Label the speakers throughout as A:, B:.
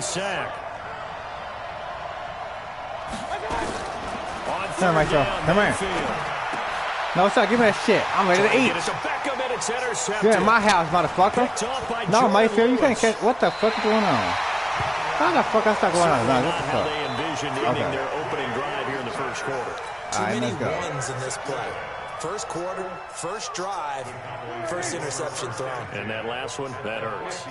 A: sack.
B: Come here, come here. No, sir, give me that shit. I'm ready to eat. You're in my house, motherfucker. No, Mayfield, you can't catch. What the fuck is going on? How the fuck I start going on? No, what the fuck?
A: They envisioned ending their opening drive here in the first quarter.
C: Too many ones in this play. First quarter, first drive, first interception thrown.
A: And that last one, that hurts.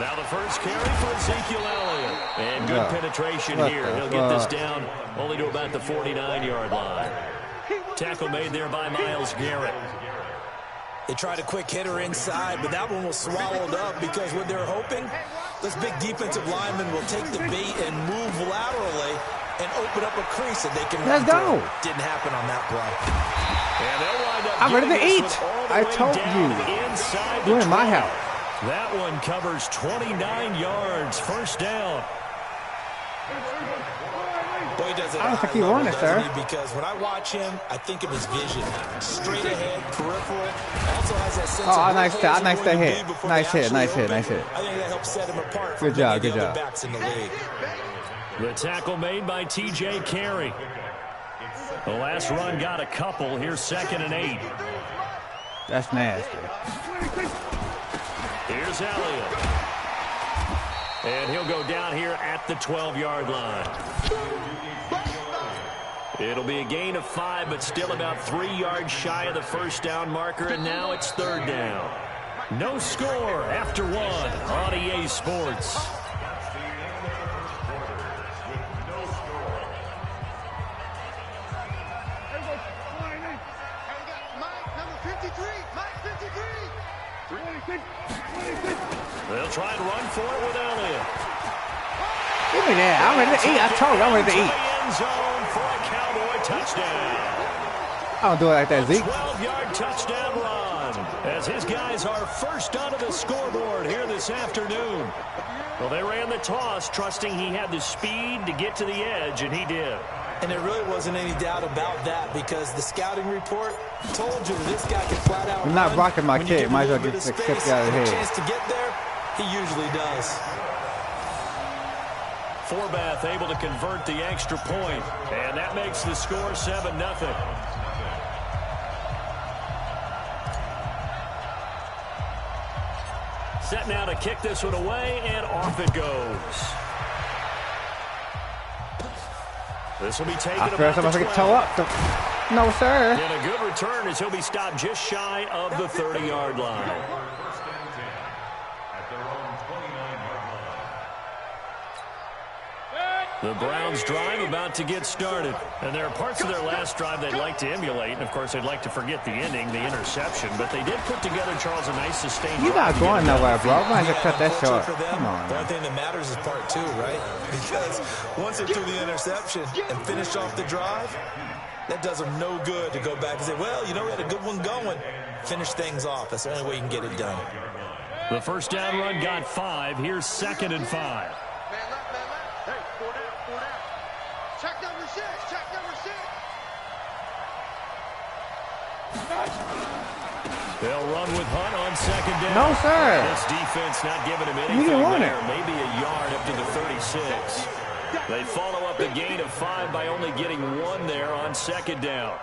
A: Now the first carry for Ezekiel Elliott. And good penetration here. He'll get this down only to about the 49-yard line. Tackle made there by Myles Garrett.
C: They tried a quick hitter inside, but that one was swallowed up because what they're hoping, this big defensive lineman will take the bait and move laterally and open up a crease that they can
B: Let's go.
C: Didn't happen on that play.
A: And they'll wind up
B: I'm ready to eat. I told you. You're in my house.
A: That one covers 29 yards. First down.
C: Boy, he does it.
B: I don't think he won it, sir.
C: Because when I watch him, I think of his vision. Straight ahead, peripheral. Also has that sense
B: of
C: nice
B: hit. Nice hit.
C: I think that helps set him apart from the other backs in the league.
A: The tackle made by T.J. Carey. The last run got a couple. Here's 2nd and 8.
B: That's nasty.
A: Here's Elliott. And he'll go down here at the 12-yard line. It'll be a gain of 5, but still about 3 yards shy of the first down marker, and now it's 3rd down. No score after 1 on EA Sports. They'll try and run for it with Elliott.
B: Give me that. I'm ready to eat. I told you I'm ready to eat.
A: End zone for a Cowboy touchdown.
B: I don't do it like that, Zeke.
A: 12-yard touchdown run as his guys are first onto the scoreboard here this afternoon. Well, they ran the toss, trusting he had the speed to get to the edge, and he did.
C: And there really wasn't any doubt about that because the scouting report told you that this guy could flat out.
B: I'm not blocking my kid. Might as well get the kick out of here.
C: Chance to get there, he usually does.
A: Forbath able to convert the extra point, and that makes the score 7-0. Set now to kick this one away, and off it goes. This will be taken about the 12.
B: Toe up. No, sir.
A: And a good return as he'll be stopped just shy of the 30-yard line. The Browns drive about to get started. And there are parts of their last drive they'd like to emulate. And, of course, they'd like to forget the ending, the interception. But they did put together, Charles, a nice sustained drive.
B: You're not going nowhere, bro. I'm going to cut that short. Come on.
C: The only thing that matters is part 2, right? Because once they threw the interception and finished off the drive, that does them no good to go back and say, well, you know, we had a good one going. Finish things off. That's the only way you can get it done.
A: The first down run got 5. Here's 2nd and 5.
D: Check number 6. Check number 6.
A: They'll run with Hunt on 2nd down.
B: No, sir.
A: This defense not giving him anything there. Maybe a yard up to the 36. They follow up the gain of 5 by only getting 1 there on 2nd down.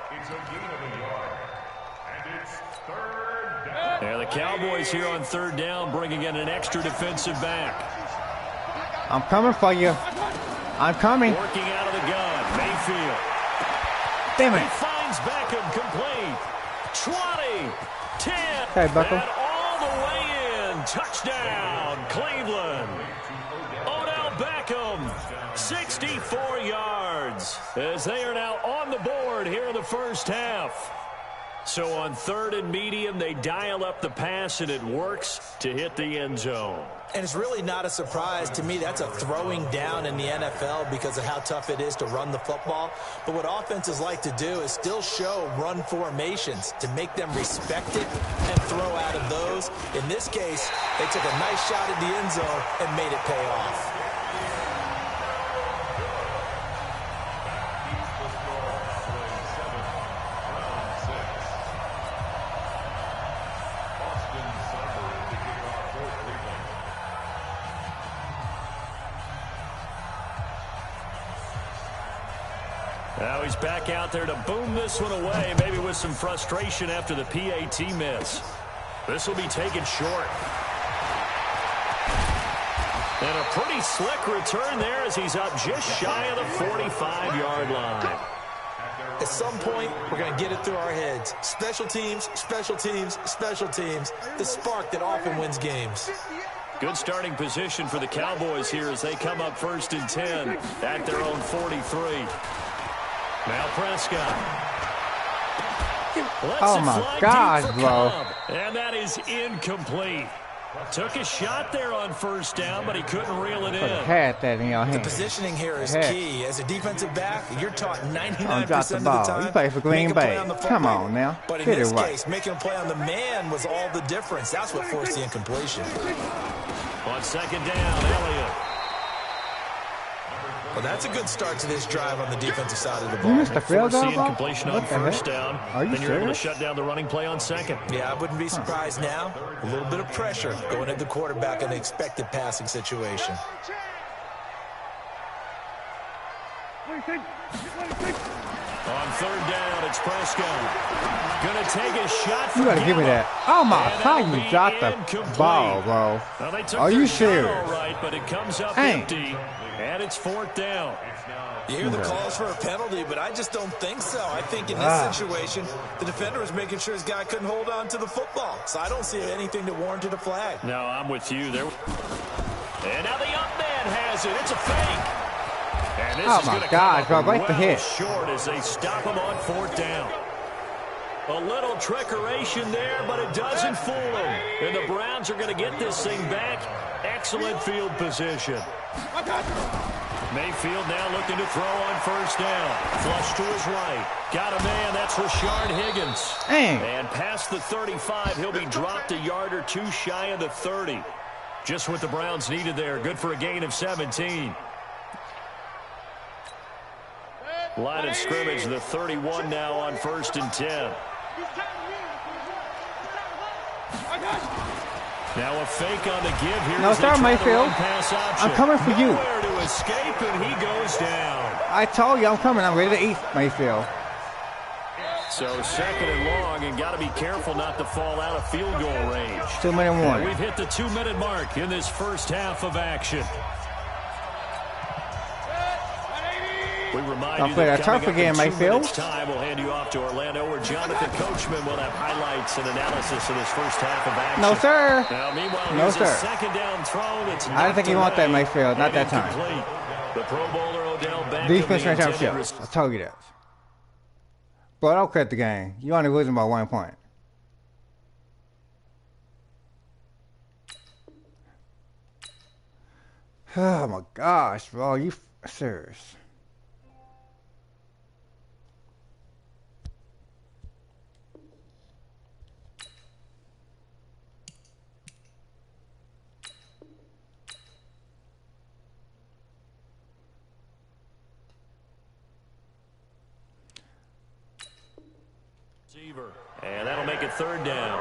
A: And the Cowboys here on 3rd down bringing in an extra defensive back.
B: I'm coming for you. I'm coming.
A: Working out of the gun. Mayfield.
B: Damn it.
A: He finds Beckham complete. 20, 10,
B: okay, Beckham.
A: And all the way in. Touchdown, Cleveland. Odell Beckham, 64 yards, as they are now on the board here in the first half. So on 3rd and medium, they dial up the pass, and it works to hit the end zone.
C: And it's really not a surprise to me. That's a throwing down in the NFL because of how tough it is to run the football. But what offenses like to do is still show run formations to make them respect it and throw out of those. In this case, they took a nice shot at the end zone and made it pay off.
A: Now he's back out there to boom this one away, maybe with some frustration after the PAT miss. This will be taken short. And a pretty slick return there as he's up just shy of the 45-yard line.
C: At some point, we're going to get it through our heads. Special teams, special teams, special teams. The spark that often wins games.
A: Good starting position for the Cowboys here as they come up 1st and 10 at their own 43. Now Prescott.
B: Oh my God, bro.
A: And that is incomplete. Took a shot there on 1st down, but he couldn't reel it in.
B: Had that in your hand.
C: The positioning here is key. As a defensive back, you're taught 99% of the time.
B: You play for Green Bay. Come on now.
C: But in this case, making a play on the man was all the difference. That's what forced the incompletion.
A: On 2nd down, Elliott.
C: Well, that's a good start to this drive on the defensive side of the ball.
B: You missed the field goal?
A: Incompletion on 1st down.
B: Are you
A: then you're able to shut down the running play on 2nd.
C: Yeah, I wouldn't be surprised now. A little bit of pressure going at the quarterback in an expected passing situation.
A: On 3rd down, it's Prescott. Gonna take a shot.
B: You gotta give me that. Oh my, how you dropped the ball, bro?
A: Well,
B: are you serious?
A: All right, but it comes up empty, and it's 4th down.
C: You hear the calls for a penalty, but I just don't think so. I think in this situation, the defender was making sure his guy couldn't hold on to the football. So I don't see anything that warranted a flag.
A: No, I'm with you there. And now the up man has it. It's a fake. And this
B: oh my God, bro, break the hit.
A: Short as they stop him on 4th down. A little trickeration there, but it doesn't fool them. And the Browns are going to get this thing back. Excellent field position. Mayfield now looking to throw on 1st down. Flush to his right. Got a man. That's Rashard Higgins.
B: Dang.
A: And past the 35, he'll be dropped a yard or two shy of the 30. Just what the Browns needed there. Good for a gain of 17. Line of scrimmage, the 31 now on 1st and 10. Now a fake on the give here.
B: No, start Mayfield. I'm coming for you.
A: Nowhere to escape, and he goes down.
B: I told you I'm coming. I'm ready to eat Mayfield.
A: So 2nd and long, and got to be careful not to fall out of field goal range.
B: 2 minute warning.
A: We've hit the 2-minute mark in this first half of action. We remind you that coming up in 2 minutes time, we'll hand you off to Orlando, where Jonathan Coachman will have highlights and analysis of this first half of action.
B: No, sir.
A: Now, meanwhile,
B: no, sir.
A: A 2nd down throw that's
B: I didn't think he want that, Mayfield. Not that time.
A: The Pro Bowler Odell Beckham.
B: Defense championship. I told you that. But I'll cut the game. You only losing by 1 point. Oh my gosh, bro. You serious?
A: And that'll make it 3rd down.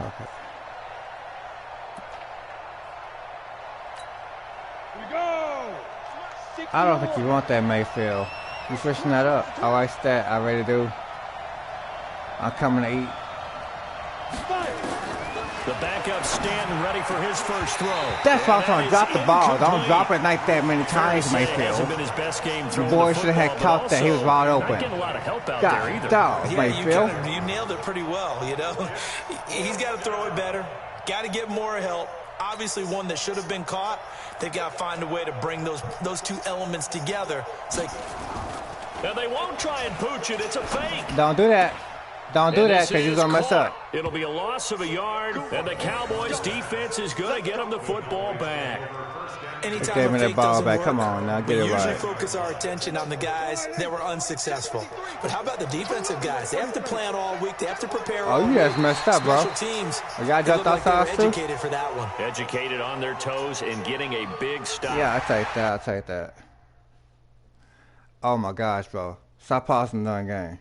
B: Okay. I don't think you want that, Mayfield. You switching that up. I like that. I really do. I'm coming to eat.
A: The backup standing ready for his first throw.
B: That's why I'm trying to drop the ball. Don't drop it like that many times, Mayfield. The boy should have caught that. He was wide open. God, dog, Mayfield.
C: You nailed it pretty well, you know. He's got to throw it better. Got to get more help. Obviously one that should have been caught. They've got to find a way to bring those two elements together. It's like,
A: and they won't try and pooch it. It's a fake.
B: Don't do that. Don't do that because you're going to mess up.
A: It'll be a loss of a yard, and the Cowboys' defense is going to get them the football back.
C: Anytime
B: gave me that ball back. Come on, now get it right.
C: We usually focus our attention on the guys that were unsuccessful. But how about the defensive guys? They have to plan all week. They have to prepare all week.
B: Oh, you guys messed up, bro.
C: Special teams.
B: You got to
C: like they were educated for that one.
A: Educated on their toes and getting a big stop.
B: Yeah, I'll take that. I'll take that. Oh, my gosh, bro. Stop pausing during the game.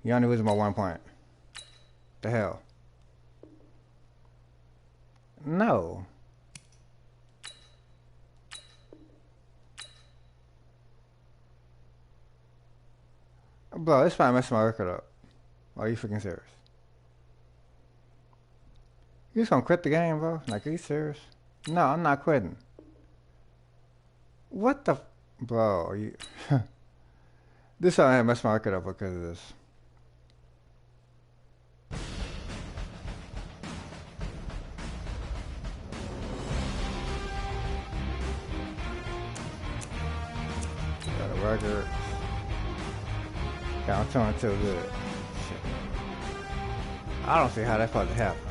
B: You only losing by 1 point. The hell? Bro, this might mess my record up. Are you freaking serious? You just gonna quit the game, bro? Like, are you serious? No, I'm not quitting. What the... Bro, are you... This time I messed my record up because of this. Got a record. Yeah, I'm turning too good. Shit. I don't see how that's supposed to happen.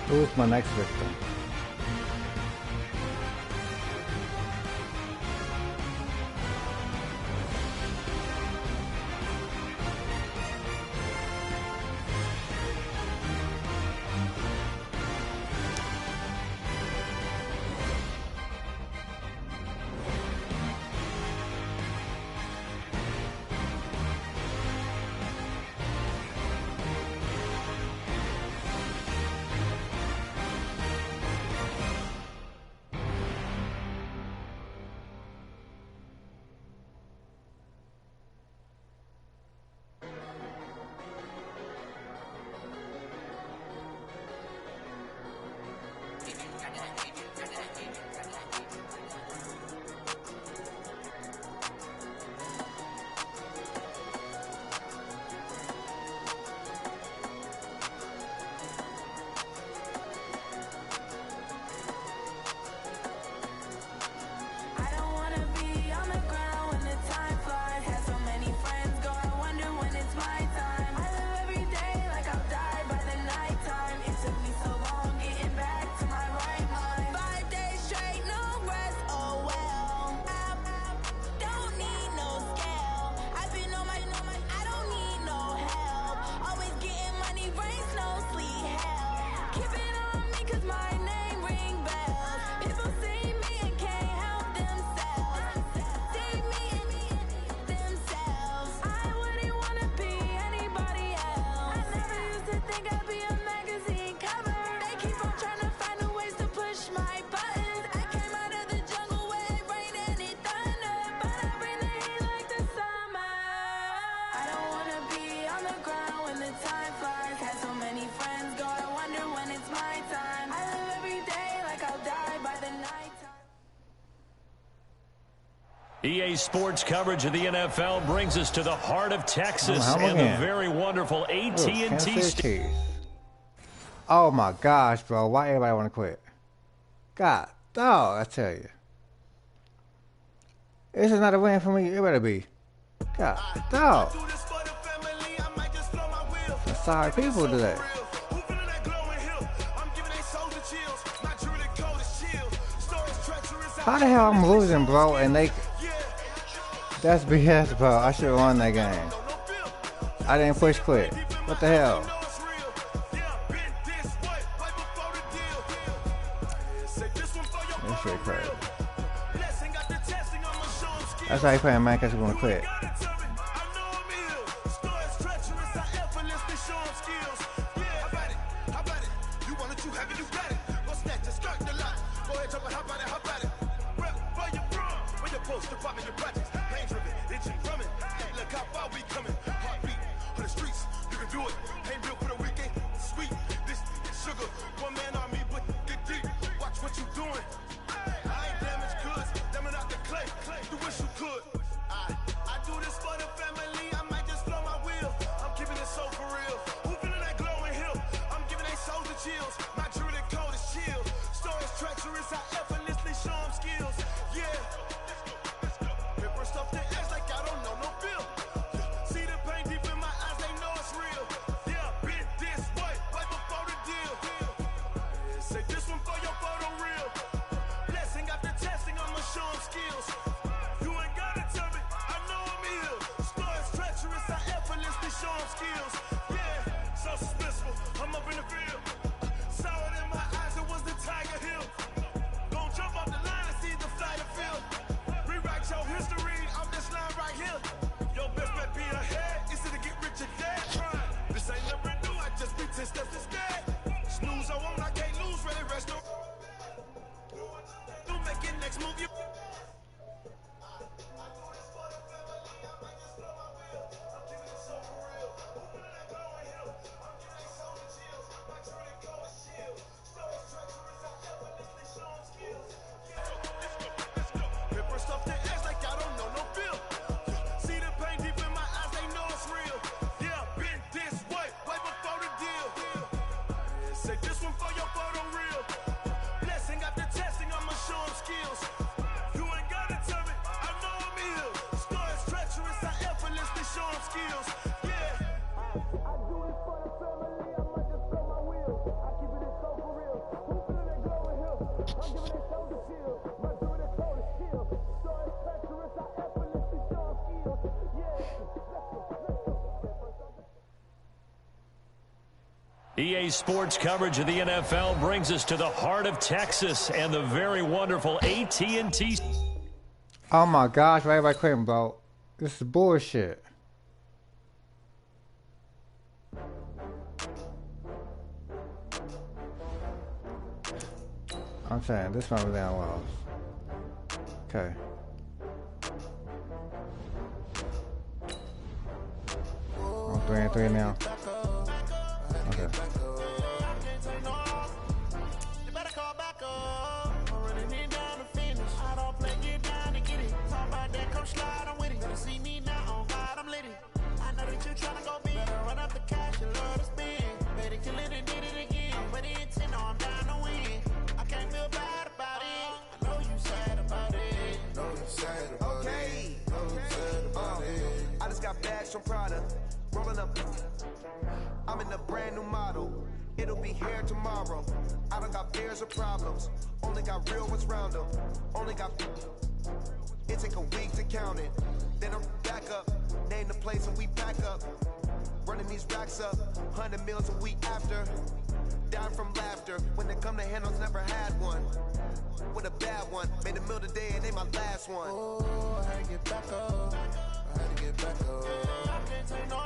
B: Who's my next victim?
A: EA Sports coverage of the NFL brings us to the heart of Texas and the very wonderful AT&T Stadium.
B: Oh my gosh, bro. Why everybody want to quit? God, dog, I tell you. This is not a win for me. It better be. God, dog. Sorry people today. How the hell I'm losing, bro, and they... That's BS, bro. I should have won that game. I didn't push quit. What the hell? That's how he playing, man, because he want to quit.
A: EA Sports coverage of the NFL brings us to the heart of Texas and the very wonderful AT&T.
B: Oh my gosh, why everybody quitting, bro? This is bullshit. I'm saying, this one was down well. Okay. I'm 3-3 now. Okay.
E: Rolling up, I'm in a brand new model. It'll be here tomorrow. I don't got fears or problems. Only got real ones round them. Only got. It take a week to count it. Then I'm back up. Name the place and we back up. Running these racks up. 100 meals a week after. Down from laughter. When they come to handles, never had one. With a bad one. Made a meal today and they my last one. Oh, I had to get back up. I had to get back up. I can't take no.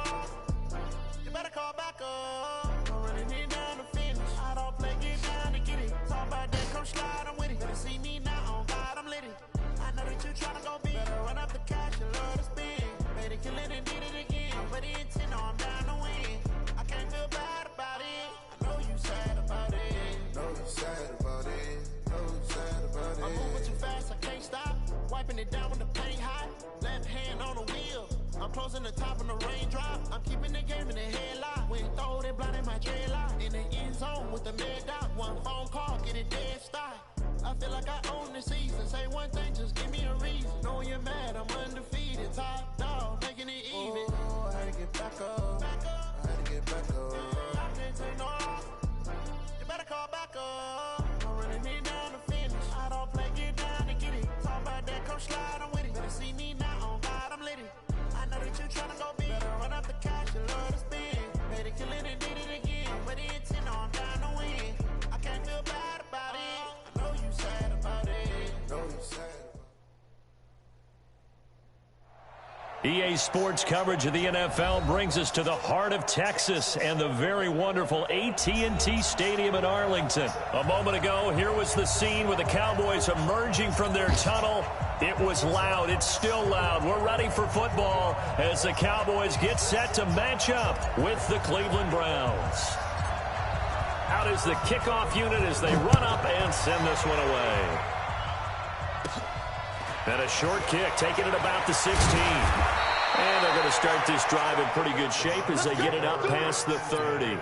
E: You better call back up. I'm running it down to finish. I don't play, get down to get it. Talk about that, come slide, I'm with it. Better see me now, on God, I'm lit it. I know that you tryna go big. Better run up the cash, you love to spin. Made it, kill it, and did it again. But the intent, no, I'm down to win. I can't feel bad about it. I know you sad about it. Know you sad about it. Know you sad about it. I'm moving too fast, I can't stop. Wiping it down when the paint hot. Left hand on the wheel. I'm closing the top on the raindrop. I'm keeping the game in the headlock. When throw it blind in my dreadlock. In the end zone with the mid dot. One phone call, get it dead stop. I feel like I own the season. Say one thing, just give me a reason. Knowing you're mad, I'm undefeated. Top dog, making it even. Oh, I had to get back up. I had to get back up. I can't take no off. You better call back up. I'm running it down to finish. I don't play, get down to get it. Talk about that, come slide, I'm with it. Better see me now, on God, I'm lit it. I know that you tryna go big. Better run up the cash, you love to spin. Made it, kill it, and did it again. But the intent, no, I'm down to win. I can't feel bad about it. I know you sad about it. Know you sad.
A: EA Sports coverage of the NFL brings us to the heart of Texas and the very wonderful AT&T Stadium in Arlington. A moment ago, here was the scene with the Cowboys emerging from their tunnel. It was loud. It's still loud. We're ready for football as the Cowboys get set to match up with the Cleveland Browns. Out is the kickoff unit as they run up and send this one away. And a short kick, taking it about the 16. And they're going to start this drive in pretty good shape as they get it up past the 30.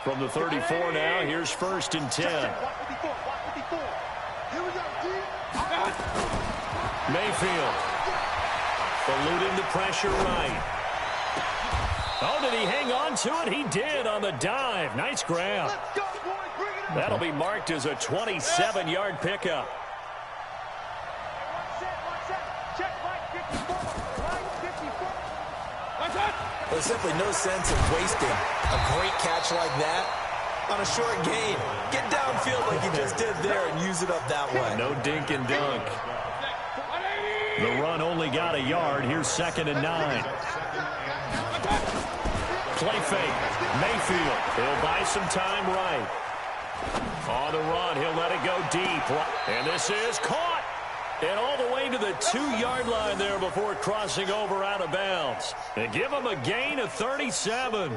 A: From the 34 now, here's 1st and 10. Mayfield. Eluding the pressure right. Oh, did he hang on to it? He did on the dive. Nice grab. That'll be marked as a 27-yard pickup.
C: There's simply no sense in wasting a great catch like that on a short gain. Get downfield like you just did there and use it up that way.
A: No dink and dunk. The run only got a yard. Here's 2nd and 9. Play fake. Mayfield. He'll buy some time right. On the run, he'll let it go deep. And this is caught. And all the way to the 2-yard line there before crossing over out of bounds. And give him a gain of 37.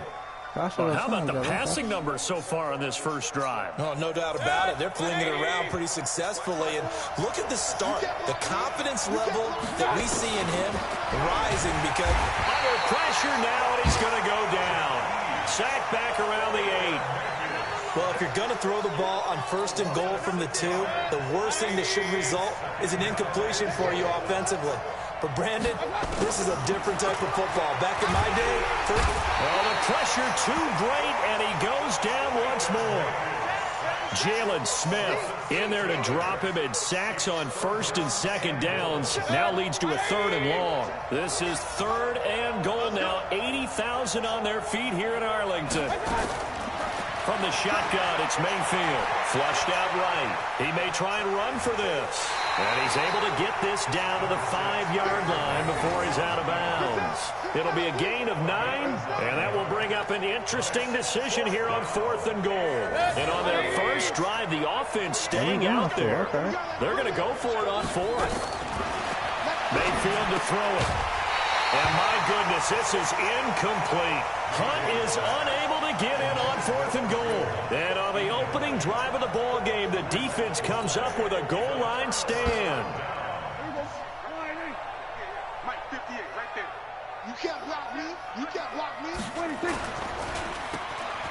A: Well, how about the passing numbers so far on this first drive?
C: Oh, no doubt about it. They're flinging it around pretty successfully. And look at the start. The confidence level that we see in him rising because
A: under pressure now, and he's going to go down. Sacked back around the 8.
C: Well, if you're going to throw the ball on 1st and goal from the 2, the worst thing that should result is an incompletion for you offensively. But, Brandon, this is a different type of football. Back in my day,
A: well, the pressure too great, and he goes down once more. Jalen Smith in there to drop him, and sacks on 1st and 2nd downs. Now leads to a 3rd and long. This is 3rd and goal now. 80,000 on their feet here in Arlington. From the shotgun, it's Mayfield. Flushed out right. He may try and run for this. And he's able to get this down to the 5-yard line before he's out of bounds. It'll be a gain of 9, and that will bring up an interesting decision here on 4th and goal. And on their first drive, the offense staying out there. They're going to go for it on 4th. Mayfield to throw it. And my goodness, this is incomplete. Hunt is unable to get in on 4th and goal. And on the opening drive of the ball game, the defense comes up with a goal line stand.
D: Mike 58 right there. You can't block me. You can't block me. What do you think?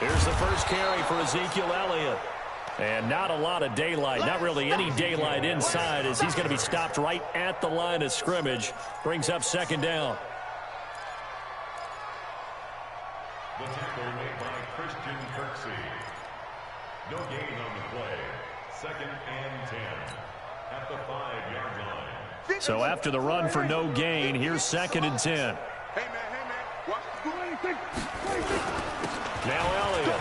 A: Here's the first carry for Ezekiel Elliott. And not a lot of daylight, not really any daylight inside as he's going to be stopped right at the line of scrimmage. Brings up 2nd down.
F: The tackle made by Christian Kirksey. No gain on the play. 2nd and 10 at the 5-yard line.
A: So after the run for no gain, here's 2nd and 10.
D: Hey, man. Watch the goal.
A: Now Elliott.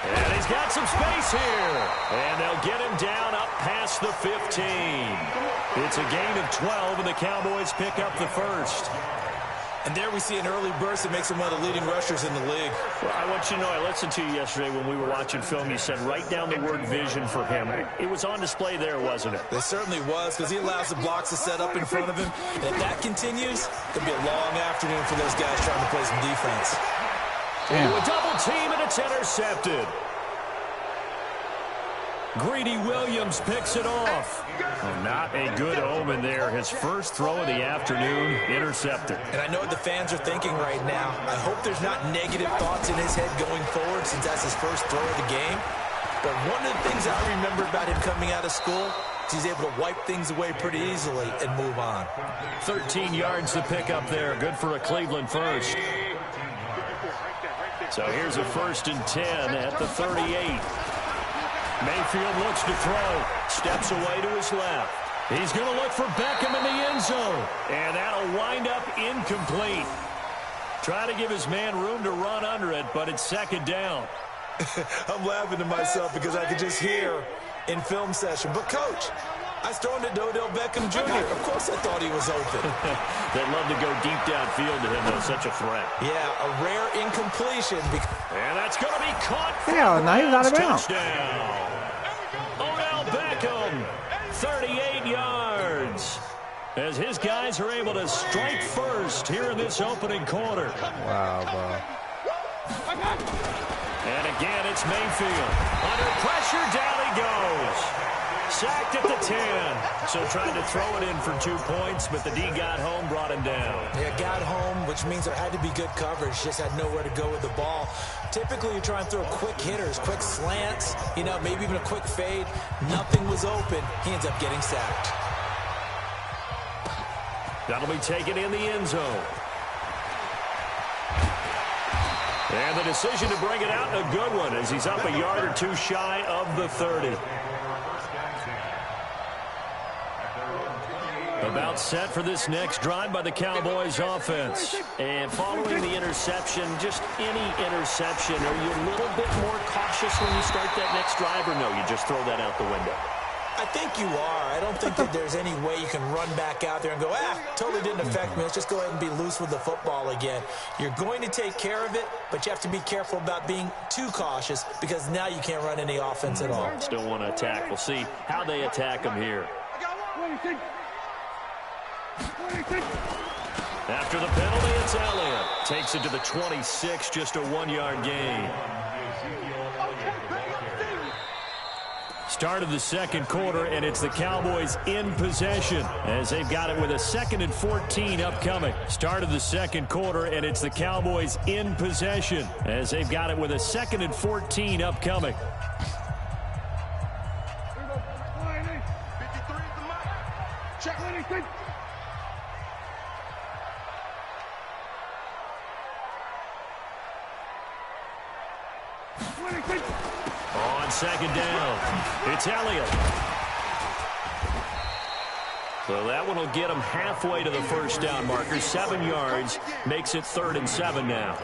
A: And he's got some space here. And they'll get him down up past the 15. It's a gain of 12, and the Cowboys pick up the 1st.
C: And there we see an early burst that makes him one of the leading rushers in the league.
A: Well, I want you to know, I listened to you yesterday when we were watching film. You said write down the word vision for him. It was on display there, wasn't it?
C: It certainly was, because he allows the blocks to set up in front of him. And if that continues, it could be a long afternoon for those guys trying to play some defense.
A: Into a double team, and it's intercepted. Greedy Williams picks it off. Oh, not a good omen there. His first throw of the afternoon, intercepted.
C: And I know what the fans are thinking right now. I hope there's not negative thoughts in his head going forward since that's his first throw of the game. But one of the things I remember about him coming out of school is he's able to wipe things away pretty easily and move on.
A: 13 yards to pick up there. Good for a Cleveland first. So here's a 1st and 10 at the 38. Mayfield looks to throw. Steps away to his left. He's going to look for Beckham in the end zone. And that'll wind up incomplete. Try to give his man room to run under it, but it's 2nd down.
C: I'm laughing to myself because I could just hear in film session. But, Coach, I was throwing to Odell Beckham Jr. Of course I thought he was open.
A: They'd love to go deep downfield to him, though. Such a threat.
C: Yeah, a rare incompletion.
A: And that's going to be caught.
B: Hell, now he's out of bounds.
A: Touchdown. Odell Beckham, 38 yards. As his guys are able to strike first here in this opening quarter.
B: Wow, bro.
A: And again, it's Mayfield. Under pressure, down he goes. Sacked at the 10. So trying to throw it in for 2 points, but the D got home, brought him down.
C: Yeah, got home, which means there had to be good coverage. Just had nowhere to go with the ball. Typically, you try and throw quick hitters, quick slants, you know, maybe even a quick fade. Nothing was open. He ends up getting sacked.
A: That'll be taken in the end zone. And the decision to bring it out, a good one, as he's up a yard or two shy of the 30. About set for this next drive by the Cowboys offense. And following the interception, just any interception, are you a little bit more cautious when you start that next drive, or no, you just throw that out the window?
C: I think you are. I don't think that there's any way you can run back out there and go, totally didn't affect me. Let's just go ahead and be loose with the football again. You're going to take care of it, but you have to be careful about being too cautious because now you can't run any offense at all.
A: Still want to attack. We'll see how they attack him here. After the penalty, it's Elliott. Takes it to the 26, just a 1-yard gain. Start of the second quarter, and it's the Cowboys in possession as they've got it with a 2nd and 14 upcoming. Start of the second quarter, and it's the Cowboys in possession as they've got it with a 2nd and 14 upcoming. On second down, it's Elliott. So that one will get him halfway to the first down marker. 7 yards, makes it 3rd and 7 now.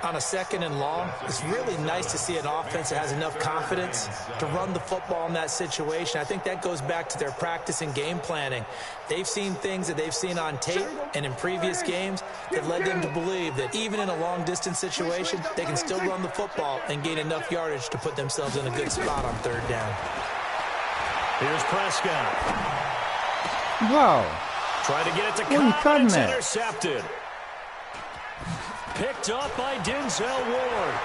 C: On a 2nd and long, it's really nice to see an offense that has enough confidence to run the football in that situation. I think that goes back to their practice and game planning. They've seen things that they've seen on tape and in previous games that led them to believe that even in a long-distance situation, they can still run the football and gain enough yardage to put themselves in a good spot on 3rd down.
A: Here's Prescott.
B: Whoa.
A: Trying to get it to Cobb, it's intercepted. Picked up by Denzel Ward.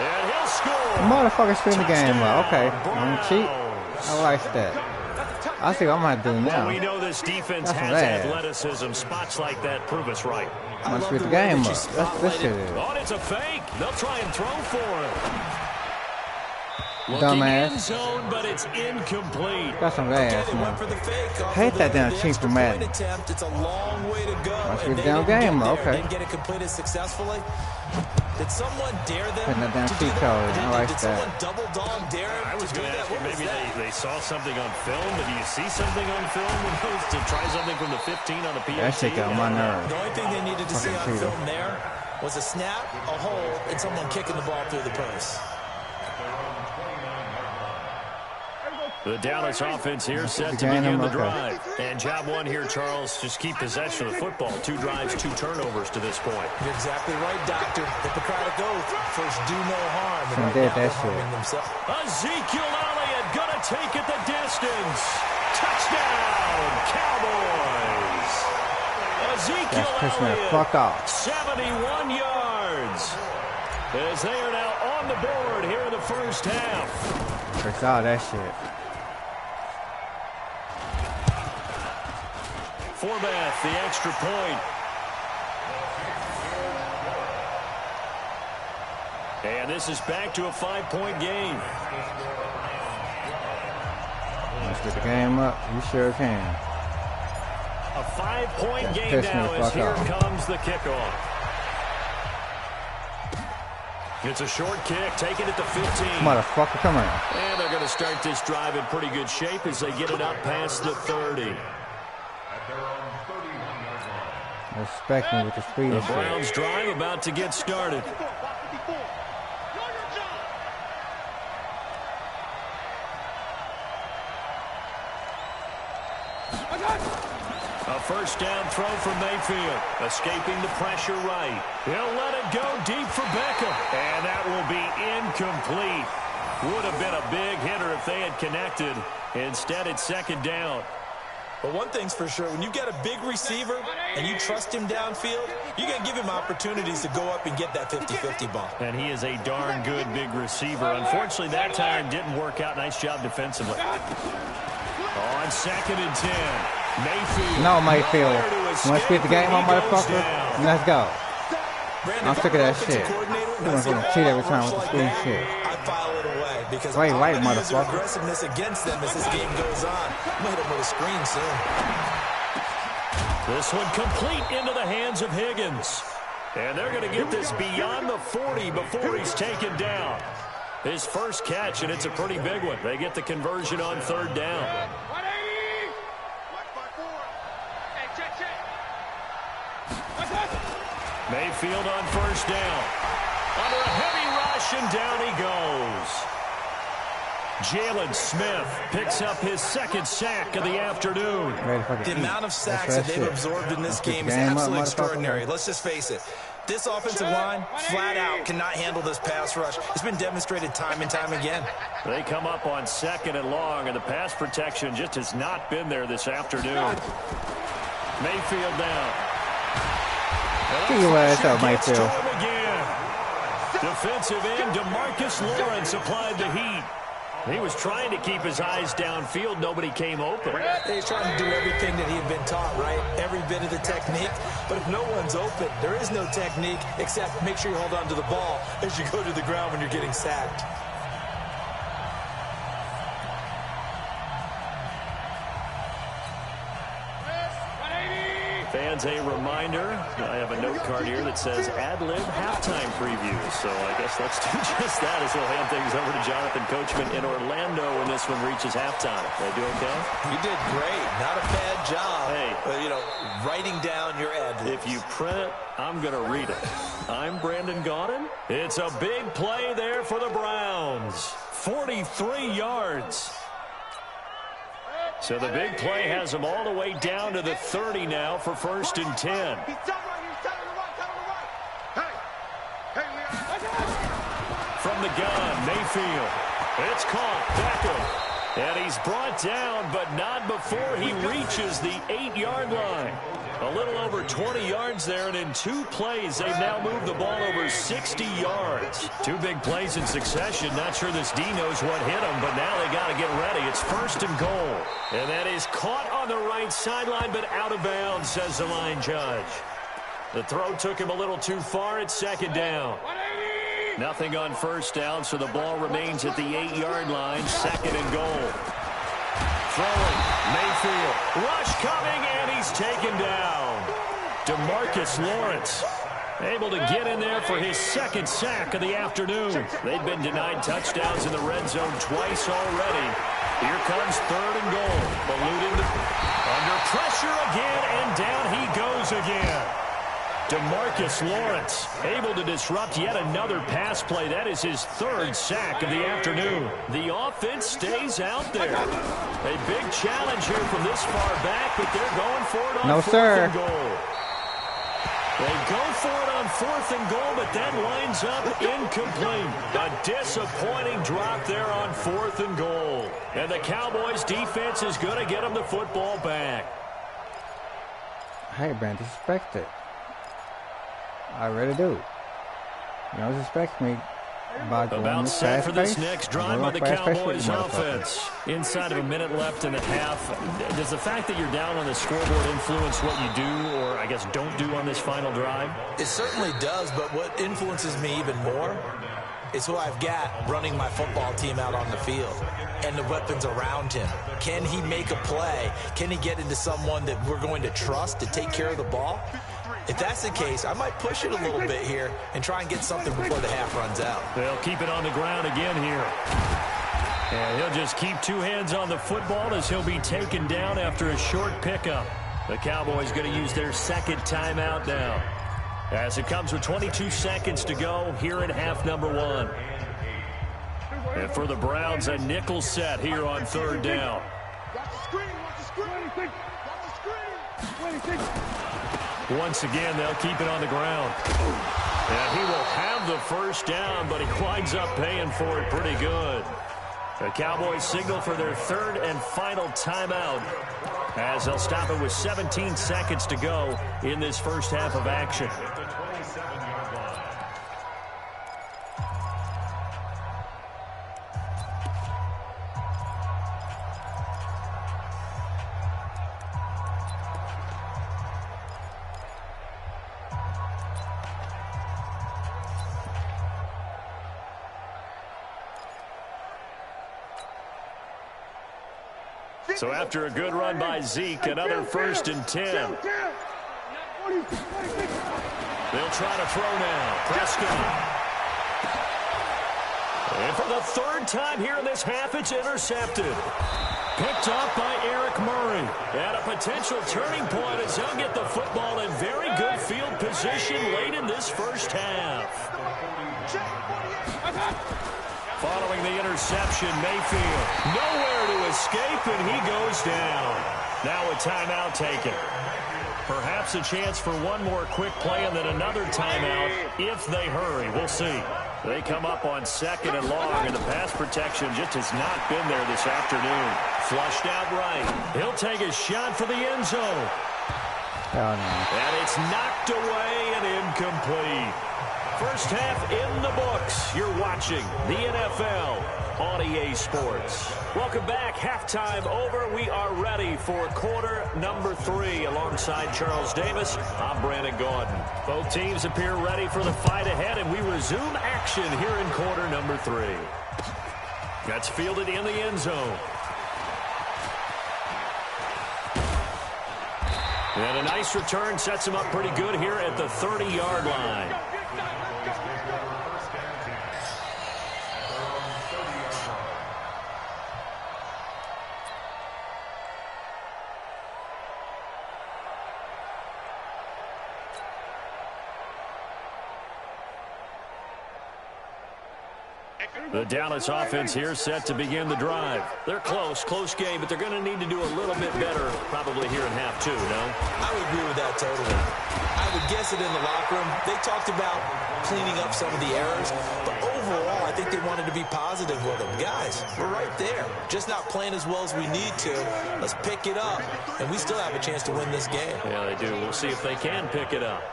A: And he'll score.
B: Motherfucker spin the game up. Okay. I'm cheap. I like that. I see what I'm going to do now.
A: Well, we know this defense has athleticism. Spots like that prove us right.
B: I'm going to spin the game up. This shit is.
A: Oh, it's a fake. They'll try and throw for him.
B: Dumbass.
A: In zone, but it's incomplete.
B: Got some ass, man. Hate that damn cheap from Madden.
C: It's a long way to go.
B: Must be the damn game, okay.
C: Didn't get it completed successfully. Did someone dare them?
B: Putting that damn cheat code. I like
C: that. Did someone double dog dare them?
A: I was going to ask you, maybe they saw something on film, but do you see something on film to try something from the 15 on the PhD?
B: That shit got on my nerves.
C: The only thing they needed to see on film there was a snap, a hole, and someone kicking the ball through the post.
A: The Dallas offense here set to begin the drive. And job one here, Charles, just keep possession of the football. 2 drives, 2 turnovers to this point.
C: You're exactly right, Doctor. Hippocratic oath. First, do no harm.
B: And right now, harming
C: themselves.
A: Ezekiel Elliott gonna take it the distance. Touchdown, Cowboys. Ezekiel Elliott,
B: fuck off.
A: 71 yards. As they are now on the board here in the first half.
B: I saw that shit.
A: Forbath, the extra point. And this is back to a 5-point game.
B: Let's get the game up. You sure can.
A: A 5-point game now as here comes the kickoff. It's a short kick, taking it to 15.
B: Motherfucker, come on.
A: And they're going to start this drive in pretty good shape as they get it up past the 30.
B: Respect me with the speed.
A: The Browns drive about to get started. A first down throw from Mayfield. Escaping the pressure right. He'll let it go deep for Beckham. And that will be incomplete. Would have been a big hitter if they had connected. Instead, it's second down.
C: But one thing's for sure, when you get a big receiver and you trust him downfield, you're going to give him opportunities to go up and get that 50-50 ball.
A: And he is a darn good big receiver. Unfortunately, that time didn't work out. Nice job defensively. On 2nd and 10, Mayfield.
B: No, Mayfield. You want to speed the game on, motherfucker? Let's go. I'm sick of that shit. You want to cheat every time with the speed shit.
C: I file it away because
B: right,
C: I'm going to use
B: motherfucker.
C: aggressiveness against them as this game goes on. I'm going to hit him with a screen soon.
A: This one complete into the hands of Higgins. And they're going to get this beyond the 40 before he's taken down. His first catch, and it's a pretty big one. They get the conversion on 3rd down. Mayfield on 1st down. Under a heavy rush, and down he goes. Jalen Smith picks up his 2nd sack of the afternoon.
C: The amount of sacks that they've absorbed in this game is absolutely extraordinary. Let's just face it. This offensive line, flat out, cannot handle this pass rush. It's been demonstrated time and time again.
A: They come up on 2nd and long, and the pass protection just has not been there this afternoon. Mayfield down.
B: Get your ass up, Mayfield.
A: Defensive end DeMarcus Lawrence applied the heat. He was trying to keep his eyes downfield. Nobody came open.
C: He's trying to do everything that he had been taught, right? Every bit of the technique. But if no one's open, there is no technique except make sure you hold on to the ball as you go to the ground when you're getting sacked.
A: Fans, a reminder, I have a note card here that says ad-lib halftime preview. So I guess let's do just that as we'll hand things over to Jonathan Coachman in Orlando when this one reaches halftime. Did I do okay?
C: You did great. Not a bad job.
A: Hey.
C: But, you know, writing down your ad-libs.
A: If you print it, I'm going to read it. I'm Brandon Gaudin. It's a big play there for the Browns. 43 yards. So the big play has them all the way down to the 30 now for 1st and 10. From the gun, Mayfield. It's caught. Beckham. And he's brought down, but not before he reaches the 8-yard line. A little over 20 yards there, and in 2 plays, they've now moved the ball over 60 yards. 2 big plays in succession. Not sure this D knows what hit him, but now they got to get ready. It's 1st and goal. And that is caught on the right sideline, but out of bounds, says the line judge. The throw took him a little too far. It's 2nd down. Nothing on 1st down, so the ball remains at the 8-yard line. 2nd and goal. Throwing, Mayfield. Rush coming, and he's taken down. DeMarcus Lawrence able to get in there for his 2nd sack of the afternoon. They've been denied touchdowns in the red zone twice already. Here comes 3rd and goal. Eluding under pressure again, and down he goes again. DeMarcus Lawrence able to disrupt yet another pass play. That is his 3rd sack of the afternoon. The offense stays out there. A big challenge here from this far back, but they're going for it on 4th and goal. They go for it on 4th and goal, but that lines up incomplete. A disappointing drop there on 4th and goal. And the Cowboys defense is going to get them the football back.
B: Hey, man, disrespect it. I really do. You don't disrespect me by going
A: about
B: this
A: set
B: fast
A: for this
B: pace.
A: next drive by the Cowboys offense. Inside of a minute left in the half, does the fact that you're down on the scoreboard influence what you do, or I guess don't do on this final drive?
C: It certainly does, but what influences me even more is who I've got running my football team out on the field and the weapons around him. Can he make a play? Can he get into someone that we're going to trust to take care of the ball? If that's the case, I might push it a little bit here and try and get something before the half runs out.
A: They'll keep it on the ground again here. And he'll just keep 2 hands on the football as he'll be taken down after a short pickup. The Cowboys going to use their 2nd timeout now, as it comes with 22 seconds to go here in half number 1. And for the Browns, a nickel set here on 3rd down. Once again, they'll keep it on the ground. And he will have the first down, but he winds up paying for it pretty good. The Cowboys signal for their third and final timeout as they'll stop it with 17 seconds to go in this first half of action. So after a good run by Zeke, another 1st and 10. They'll try to throw now. Prescott. And for the 3rd time here in this half, it's intercepted. Picked off by Eric Murray. At a potential turning point as he'll get the football in very good field position late in this first half. Following the interception, Mayfield nowhere to escape, and he goes down. Now a timeout taken. Perhaps a chance for one more quick play and then another timeout if they hurry. We'll see. They come up on 2nd and long, and the pass protection just has not been there this afternoon. Flushed out right. He'll take a shot for the end zone.
B: Oh, no.
A: And it's knocked away and incomplete. First half in the books. You're watching the NFL on EA Sports. Welcome back. Halftime over. We are ready for quarter number 3. Alongside Charles Davis, I'm Brandon Gaudin. Both teams appear ready for the fight ahead, and we resume action here in quarter number 3. That's fielded in the end zone. And a nice return sets him up pretty good here at the 30-yard line. The Dallas offense here set to begin the drive. They're close game, but they're going to need to do a little bit better probably here in half 2, no?
C: I would agree with that totally. I would guess it in the locker room. They talked about cleaning up some of the errors, but overall, I think they wanted to be positive with them. Guys, we're right there. Just not playing as well as we need to. Let's pick it up, and we still have a chance to win this game.
A: Yeah, they do. We'll see if they can pick it up.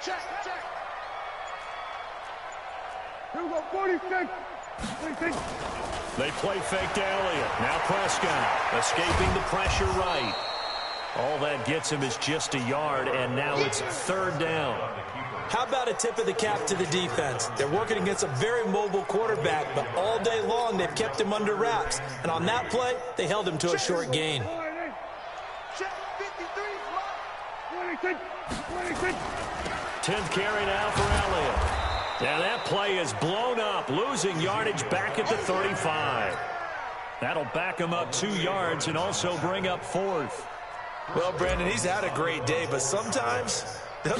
D: Check. Here we go, 46.
A: They play fake to Elliott. Now Prescott escaping the pressure right. All that gets him is just a yard, and now it's 3rd down.
C: How about a tip of the cap to the defense? They're working against a very mobile quarterback, but all day long they've kept him under wraps. And on that play, they held him to a short gain.
A: 10th carry now for Elliott. And that play is blown up, losing yardage back at the 35. That'll back him up 2 yards and also bring up 4th.
C: Well, Brandon, he's had a great day, but sometimes...
A: And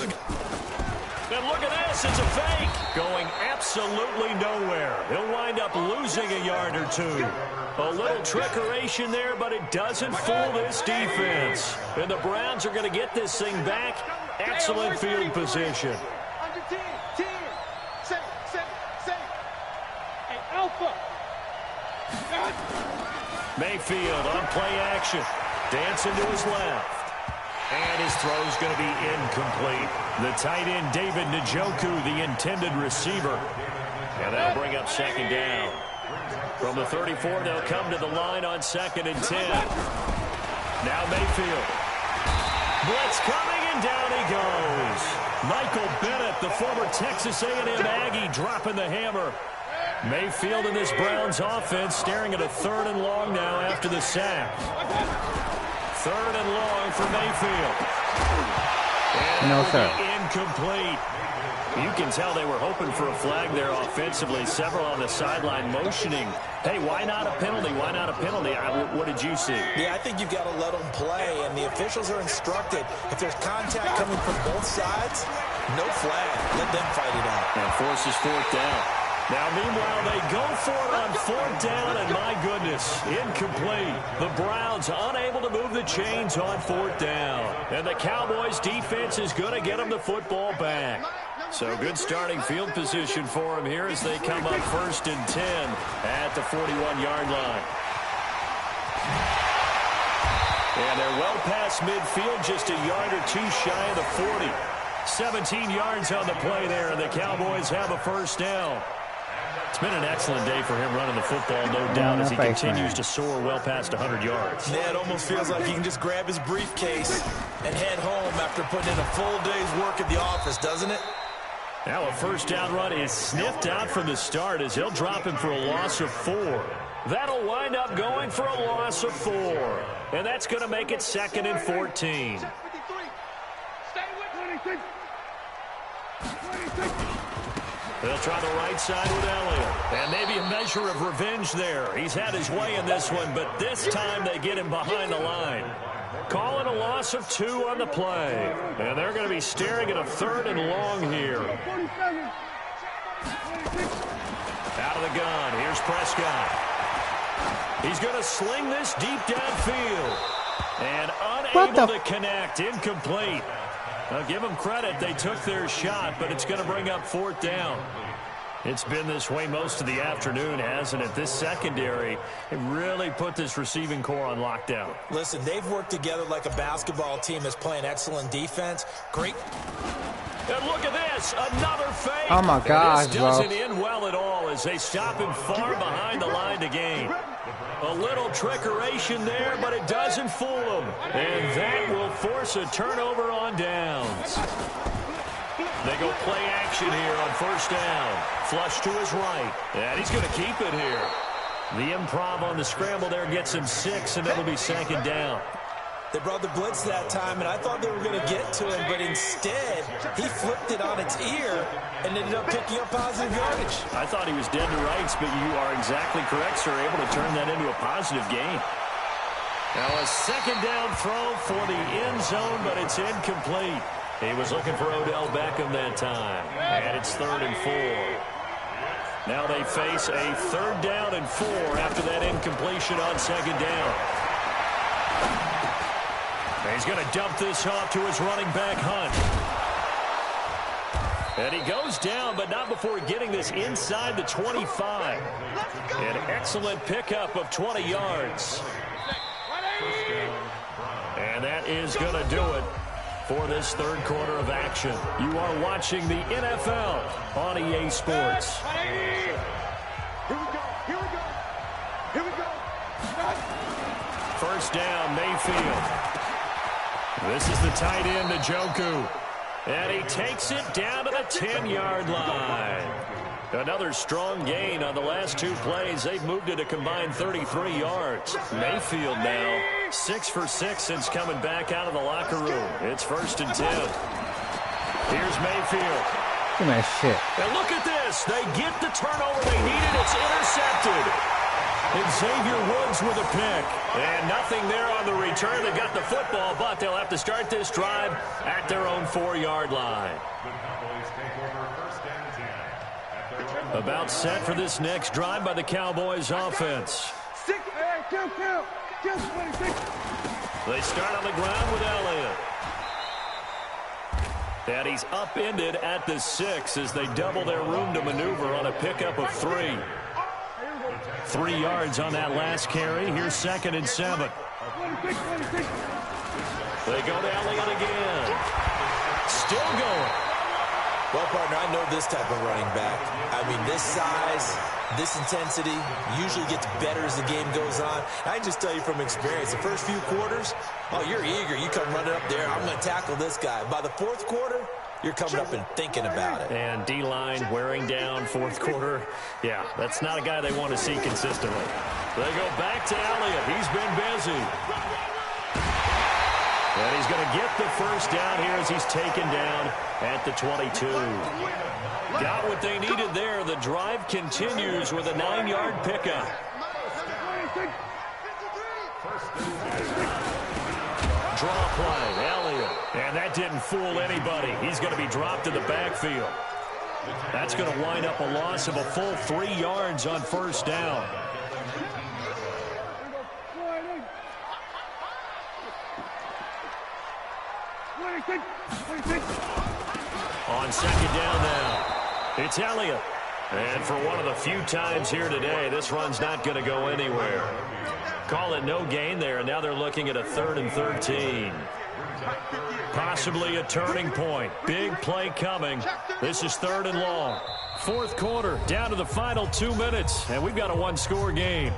A: look at this, it's a fake. Going absolutely nowhere. He'll wind up losing a yard or 2. A little trickeration there, but it doesn't fool this defense. And the Browns are going to get this thing back. Excellent field position. Mayfield on play action. Dancing to his left. And his throw's going to be incomplete. The tight end, David Njoku, the intended receiver. And that'll bring up 2nd down. From the 34, they'll come to the line on 2nd and 10. Now Mayfield. Blitz coming, and down he goes. Michael Bennett, the former Texas A&M Aggie, dropping the hammer. Mayfield in this Browns offense staring at a 3rd and long now after the sack. 3rd and long for Mayfield. And
B: no, sir.
A: Incomplete. You can tell they were hoping for a flag there offensively. Several on the sideline motioning. Hey, why not a penalty? Why not a penalty? What did you see?
C: Yeah, I think you've got to let them play, and the officials are instructed. If there's contact coming from both sides, no flag. Let them fight it out.
A: And forces 4th down. Now, meanwhile, they go for it on 4th down, and my goodness, incomplete. The Browns unable to move the chains on 4th down. And the Cowboys' defense is going to get them the football back. So good starting field position for them here as they come up 1st and 10 at the 41-yard line. And they're well past midfield, just a yard or two shy of the 40. 17 yards on the play there, and the Cowboys have a 1st down. It's been an excellent day for him running the football, no doubt, as he continues to soar well past 100 yards.
C: Yeah, it almost feels like he can just grab his briefcase and head home after putting in a full day's work at the office, doesn't it?
A: Now a 1st down run is sniffed out from the start as he'll drop him for a loss of 4. That'll wind up going for a loss of 4. And that's going to make it 2nd and 14. They'll try the right side with Elliott. And maybe a measure of revenge there. He's had his way in this one, but this time they get him behind the line. Calling a loss of 2 on the play. And they're going to be staring at a 3rd and long here. Out of the gun. Here's Prescott. He's going to sling this deep downfield. And unable to connect. Incomplete. Now, give them credit. They took their shot, but it's going to bring up 4th down. It's been this way most of the afternoon, hasn't it? This secondary, it really put this receiving core on lockdown.
C: Listen, they've worked together like a basketball team that's playing excellent defense. Great.
A: And look at this, another fake.
B: Oh, my gosh,
A: this doesn't end well at all as they stop him far behind the line to gain. A little trickeration there, but it doesn't fool him. And that will force a turnover on downs. They go play action here on 1st down. Flush to his right. And he's going to keep it here. The improv on the scramble there gets him 6, and it'll be 2nd down.
C: They brought the blitz that time, and I thought they were going to get to him, but instead, he flipped it on its ear and ended up picking up positive yardage.
A: I thought he was dead to rights, but you are exactly correct, sir, able to turn that into a positive gain. Now a 2nd down throw for the end zone, but it's incomplete. He was looking for Odell Beckham that time, and it's 3rd and 4. Now they face a 3rd down and 4 after that incompletion on 2nd down. He's going to dump this off to his running back, Hunt. And he goes down, but not before getting this inside the 25. An excellent pickup of 20 yards. And that is going to do it for this 3rd quarter of action. You are watching the NFL on EA Sports.
D: Here we go. Here we go. Here we go.
A: 1st down, Mayfield. This is the tight end, Njoku. And he takes it down to the 10-yard line. Another strong gain on the last 2 plays. They've moved it a combined 33 yards. Mayfield now 6 for 6 since coming back out of the locker room. It's 1st and 10. Here's Mayfield.
B: Give me that shit.
A: And look at this. They get the turnover they needed. It's intercepted. And Xavier Woods with a pick. And nothing there on the return. They got the football, but they'll have to start this drive at their own 4-yard line. About set for this next drive by the Cowboys offense. They start on the ground with Elliott. And he's upended at the 6 as they double their room to maneuver on a pickup of 3. 3 yards on that last carry. Here's 2nd and 7. They go to Elliott again. Still going.
C: Well, partner, I know this type of running back. I mean, this size, this intensity usually gets better as the game goes on. I can just tell you from experience, the first few quarters, oh, you're eager. You come running up there. I'm going to tackle this guy. By the 4th quarter, you're coming up and thinking about it.
A: And D-line wearing down 4th quarter. Yeah, that's not a guy they want to see consistently. They go back to Elliott. He's been busy. And he's going to get the 1st down here as he's taken down at the 22. Got what they needed there. The drive continues with a 9-yard pickup. Draw play, Elliott. And that didn't fool anybody. He's going to be dropped in the backfield. That's going to wind up a loss of a full 3 yards on first down. On second down now, it's Elliott. And for one of the few times here today, this run's not going to go anywhere. Call it no gain there, and now they're looking at a 3rd and 13. Possibly a turning point. Big play coming. This is 3rd and long. 4th quarter, down to the final 2 minutes, and we've got a 1-score game.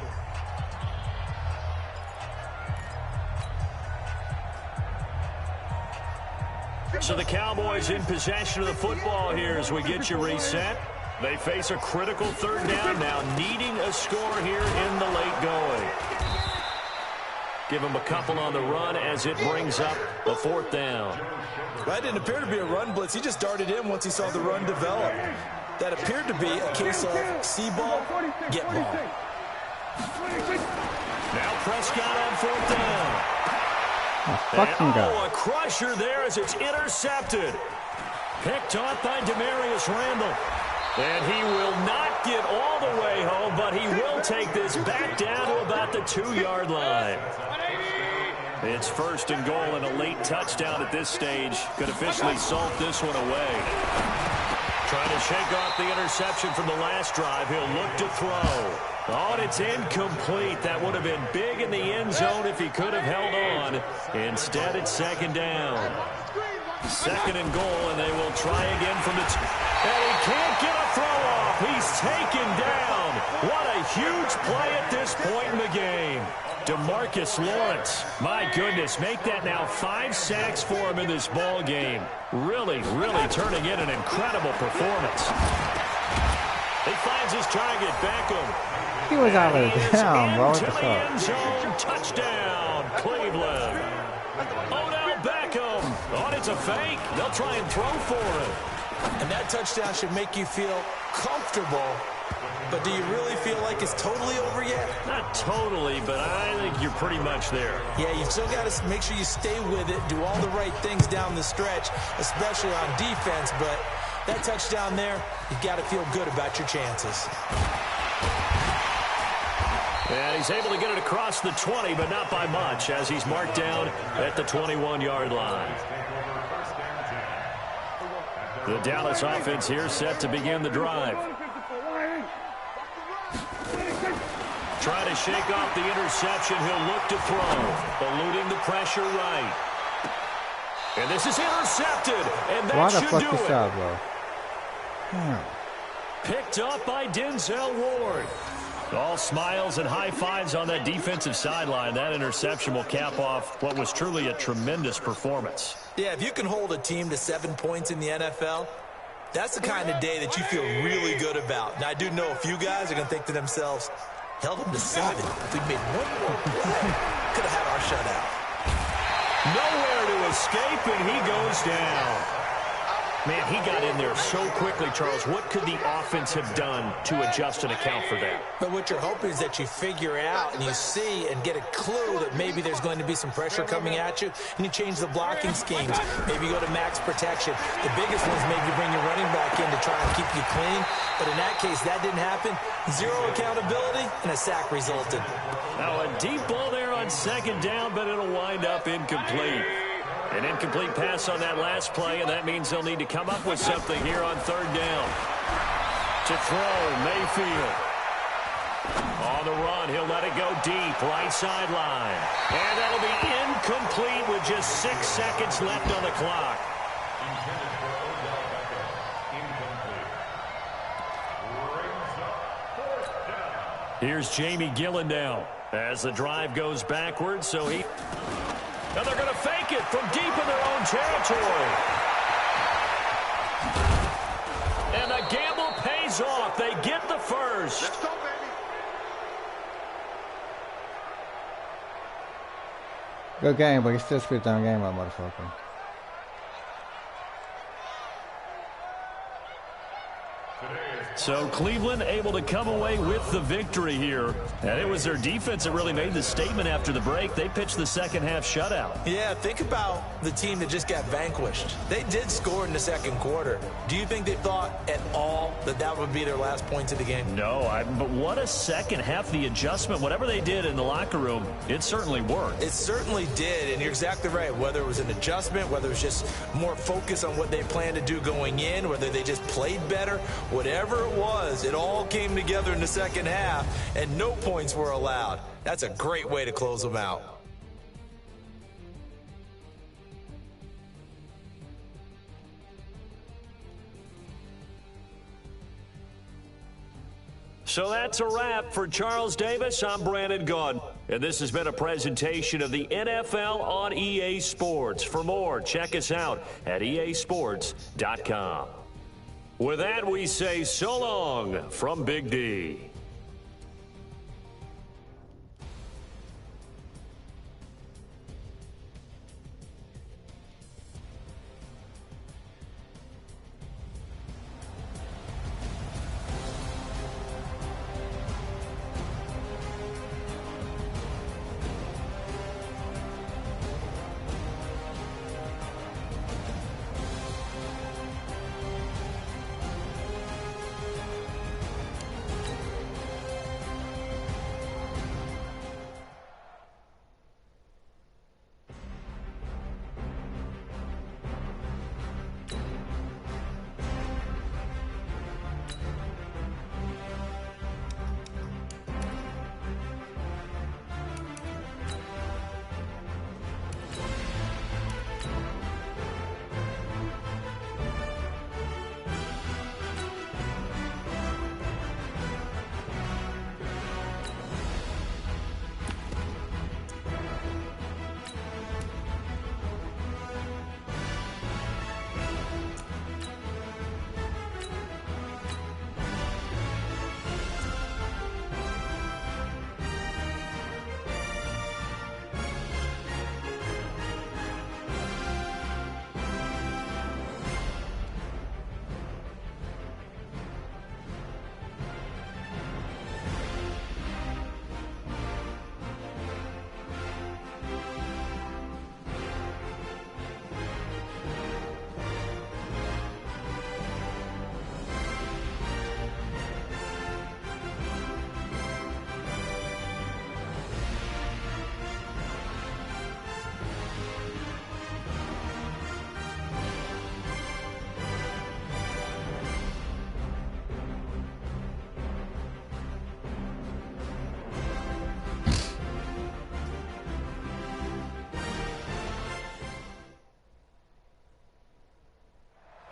A: So the Cowboys in possession of the football here as we get you reset. They face a critical 3rd down now, needing a score here in the late going. Give them a couple on the run as it brings up a 4th down.
C: That didn't appear to be a run blitz. He just darted in once he saw the run develop. That appeared to be a case of see ball, get ball.
A: Now Prescott on 4th down. A crusher there as it's intercepted. Picked off by Demarius Randall. And he will not get all the way home, but he will take this back down to about the 2-yard line. It's 1st and goal, and a late touchdown at this stage could officially salt this one away. Trying to shake off the interception from the last drive. He'll look to throw. Oh, and it's incomplete. That would have been big in the end zone if he could have held on. Instead, it's 2nd down. 2nd and goal, and they will try again from the... And he can't get a throw off. He's taken down. What a huge play at this point in the game. DeMarcus Lawrence, my goodness, make that now 5 sacks for him in this ball game. Really, really turning in an incredible performance. He finds his target, Beckham.
B: He was out of town, bro. What the fuck?
A: End zone, touchdown, Cleveland. Odell Beckham. Oh, it's a fake. They'll try and throw for it.
C: And that touchdown should make you feel comfortable. But do you really feel like it's totally over yet?
A: Not totally, but I think you're pretty much there.
C: Yeah, you've still got to make sure you stay with it, do all the right things down the stretch, especially on defense. But that touchdown there, you've got to feel good about your chances.
A: And he's able to get it across the 20, but not by much, as he's marked down at the 21-yard line. The Dallas offense here set to begin the drive. Trying to shake off the interception. He'll look to throw. Eluding the pressure right. And this is intercepted. And that should do it.
B: Shot, bro?
A: Picked up by Denzel Ward. All smiles and high fives on that defensive sideline. That interception will cap off what was truly a tremendous performance.
C: Yeah, if you can hold a team to 7 points in the NFL, that's the kind of day that you feel really good about. Now, I do know a few guys are going to think to themselves, held them to 7. If we made one more play, could have had our shutout.
A: Nowhere to escape, and he goes down. Man, he got in there so quickly, Charles. What could the offense have done to adjust and account for that?
C: But what you're hoping is that you figure out and you see and get a clue that maybe there's going to be some pressure coming at you, and you change the blocking schemes. Maybe you go to max protection. The biggest one is maybe bring your running back in to try and keep you clean. But in that case, that didn't happen. 0 accountability, and a sack resulted.
A: Now, a deep ball there on 2nd down, but it'll wind up incomplete. An incomplete pass on that last play, and that means they'll need to come up with something here on 3rd down. To throw, Mayfield. On the run, he'll let it go deep, right sideline. And that'll be incomplete with just 6 seconds left on the clock. Here's Jamie Gillen now as the drive goes backwards, so he... And they're going to fake it from deep in their own territory. And the gamble pays off. They get the first.
D: Let's go, baby.
B: Good game, but you still spit down game, my motherfucker.
A: So Cleveland able to come away with the victory here. And it was their defense that really made the statement after the break. They pitched the second half shutout.
C: Yeah, think about the team that just got vanquished. They did score in the second quarter. Do you think they thought at all that that would be their last points of the game?
A: No, but what a second half. The adjustment, whatever they did in the locker room, it certainly worked.
C: It certainly did, and you're exactly right. Whether it was an adjustment, whether it was just more focus on what they planned to do going in, whether they just played better, whatever it was, it all came together in the second half, and no points were allowed. That's a great way to close them out.
A: So that's a wrap for Charles Davis. I'm Brandon Gaudin, and this has been a presentation of the NFL on EA Sports. For more, check us out at easports.com. With that, we say so long from Big D.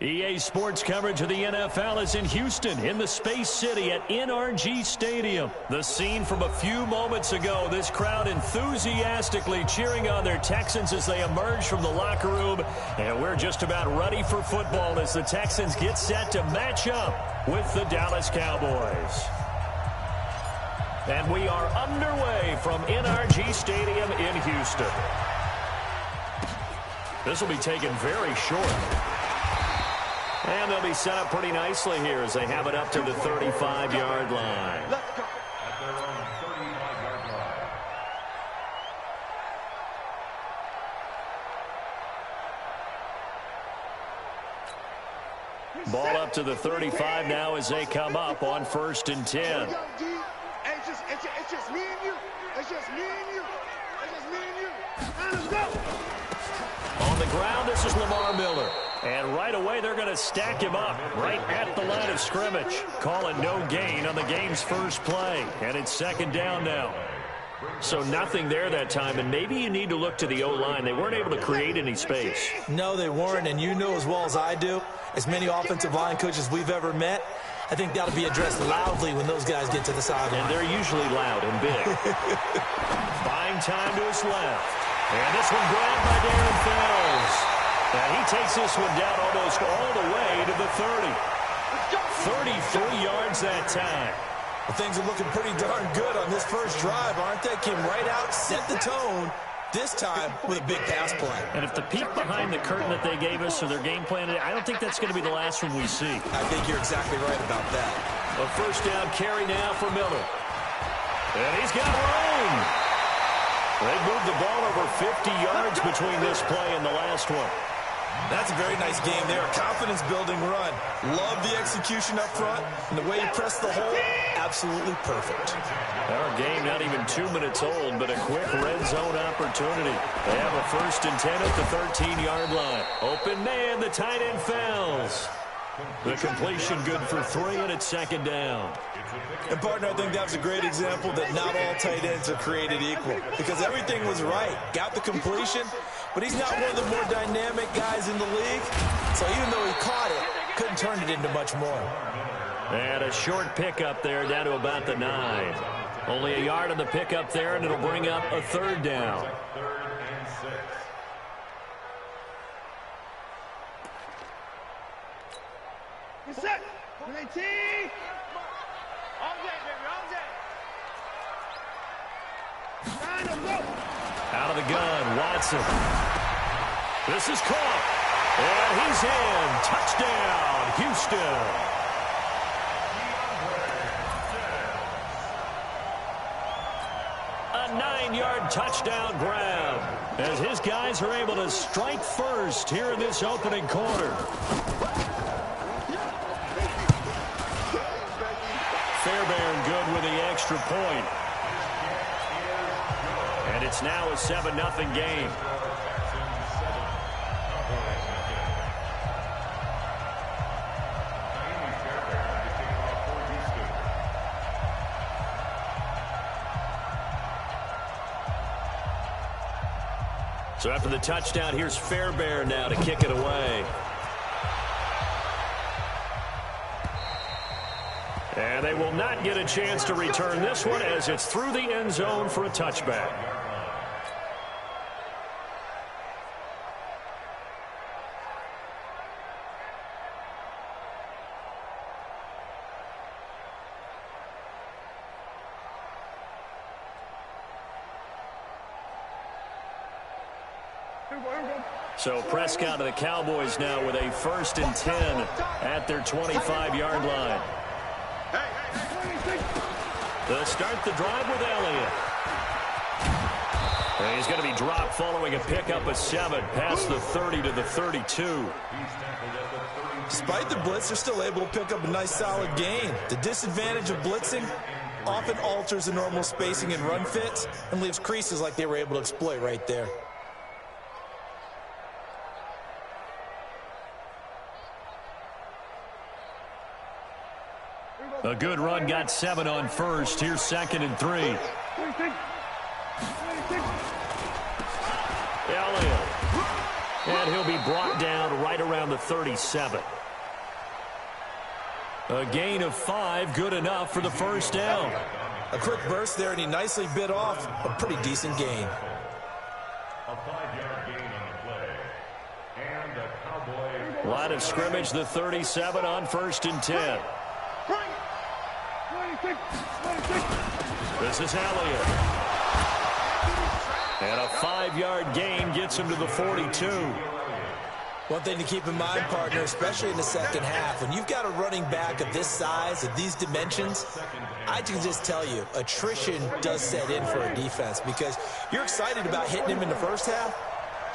A: EA Sports coverage of the NFL is in Houston, in the Space City at NRG Stadium. The scene from a few moments ago, this crowd enthusiastically cheering on their Texans as they emerge from the locker room. And we're just about ready for football as the Texans get set to match up with the Dallas Cowboys. And we are underway from NRG Stadium in Houston. This will be taken very short. And they'll be set up pretty nicely here as they have it up to the 35-yard line.
F: At their own 35-yard line.
A: Ball up to the 35 now as they come up on 1st and 10.
D: It's just me and you. It's just me and you. It's just me and you. And let's go.
A: On the ground, this is Lamar Miller. And right away, they're going to stack him up right at the line of scrimmage. Calling no gain on the game's first play. And it's 2nd down now. So nothing there that time, and maybe you need to look to the O-line. They weren't able to create any space.
C: No, they weren't, and you know as well as I do, as many offensive line coaches we've ever met, I think that'll be addressed loudly when those guys get to the sideline.
A: And they're usually loud and big. Buying time to his left. And this one grabbed by Darren Fells. And he takes this one down almost all the way to the 30. 33 yards that time.
C: Well, things are looking pretty darn good on this first drive, aren't they? Came right out, set the tone, this time with a big pass play.
A: And if the peek behind the curtain that they gave us or their game plan, I don't think that's going to be the last one we see.
C: I think you're exactly right about that.
A: A first down carry now for Miller. And he's got room. They moved the ball over 50 yards between this play and the last one.
C: That's a very nice game there. Confidence-building run. Love the execution up front. And the way he pressed the hole, absolutely perfect.
A: Our game not even 2 minutes old, but a quick red zone opportunity. They have a 1st and 10 at the 13-yard line. Open man, the tight end fouls. The completion good for 3, and it's 2nd down.
C: And, partner, I think that was a great example that not all tight ends are created equal because everything was right. Got the completion, but he's not one of the more dynamic guys in the league. So even though he caught it, couldn't turn it into much more.
A: And a short pickup there down to about the 9. Only a yard on the pickup there, and it'll bring up a 3rd down.
D: Set. 19. All day, baby, all day. Line them, go.
A: Out of the gun, Watson. This is caught. And he's in. Touchdown, Houston. A 9-yard touchdown grab as his guys are able to strike first here in this opening quarter. Fairbairn good with the extra point. And it's now a 7-0 game. So after the touchdown, here's Fairbairn now to kick it away. And they will not get a chance to return this one as it's through the end zone for a touchback. So Prescott of the Cowboys now with a 1st and 10 at their 25-yard line. They'll start the drive with Elliott. And he's going to be dropped following a pickup of 7 past the 30 to the 32.
C: Despite the blitz, they're still able to pick up a nice solid gain. The disadvantage of blitzing often alters the normal spacing and run fits and leaves creases like they were able to exploit right there.
A: A good run got 7 on first. Here's 2nd and 3. Elliott. And he'll be brought down right around the 37. A gain of 5, good enough for the 1st down.
C: A quick burst there, and he nicely bit off a pretty decent gain.
F: A 5-yard gain on the play. And a Cowboy.
A: Line of scrimmage, the 37 on 1st and 10. This is Elliott. And a 5-yard gain gets him to the 42.
C: One thing to keep in mind, partner, especially in the second half, when you've got a running back of this size, of these dimensions, I can just tell you, attrition does set in for a defense because you're excited about hitting him in the first half.